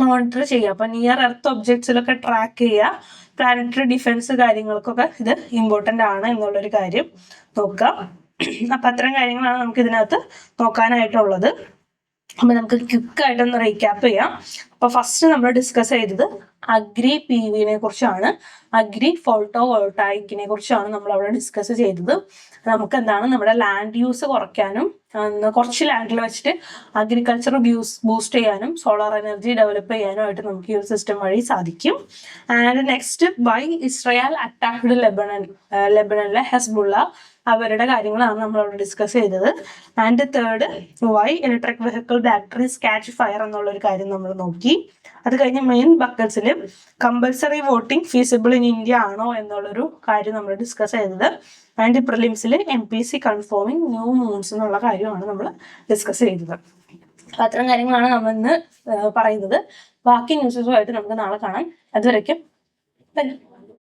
മോണിറ്റർ ചെയ്യുക. അപ്പൊ നിയർ എർത്ത് ഒബ്ജക്ട്സിലൊക്കെ ട്രാക്ക് ചെയ്യുക. പ്ലാനറ്ററി ഡിഫൻസ് കാര്യങ്ങൾക്കൊക്കെ ഇത് ഇമ്പോർട്ടൻ്റ് ആണ് എന്നുള്ളൊരു കാര്യം നോക്കുക. അപ്പൊ അത്തരം കാര്യങ്ങളാണ് നമുക്ക് ഇതിനകത്ത് നോക്കാനായിട്ടുള്ളത്. അപ്പൊ നമുക്ക് ക്വിക്കായിട്ടൊന്ന് റീക്യാപ്പ് ചെയ്യാം. അപ്പൊ ഫസ്റ്റ് നമ്മൾ ഡിസ്കസ് ചെയ്തത് അഗ്രി PV കുറിച്ചാണ്, അഗ്രി ഫോട്ടോ വോൾട്ടായിക്കിനെ കുറിച്ചാണ് നമ്മൾ അവിടെ ഡിസ്കസ് ചെയ്തത്. നമുക്ക് എന്താണ് നമ്മുടെ ലാൻഡ് യൂസ് കുറയ്ക്കാനും കുറച്ച് ലാൻഡിൽ വെച്ചിട്ട് അഗ്രികൾച്ചർ ബൂസ്റ്റ് ചെയ്യാനും സോളാർ എനർജി ഡെവലപ്പ് ചെയ്യാനും ആയിട്ട് നമുക്ക് ഈ ഒരു സിസ്റ്റം വഴി സാധിക്കും. And next, why Israel attacked ലെബനനിലെ ഹെസ്ബുള്ള, അവരുടെ കാര്യങ്ങളാണ് നമ്മൾ അവിടെ ഡിസ്കസ് ചെയ്തത്. And third, why electric vehicle batteries catch fire എന്നുള്ളൊരു കാര്യം നമ്മൾ നോക്കി. അത് കഴിഞ്ഞ് മെയിൻ ബക്കൽസിൽ compulsory voting feasible in India ആണോ എന്നുള്ളൊരു കാര്യം നമ്മൾ ഡിസ്കസ് ചെയ്തത്. ആൻഡ് പ്രിലിംസിൽ MPC കൺഫേമിങ് ന്യൂ മൂൺസ് എന്നുള്ള കാര്യമാണ് നമ്മൾ ഡിസ്കസ് ചെയ്തത്. അപ്പൊ അത്തരം കാര്യങ്ങളാണ് നമ്മൾ ഇന്ന് പറയുന്നത്. ബാക്കി ന്യൂസുമായിട്ട് നമുക്ക് നാളെ കാണാം. അതുവരയ്ക്കും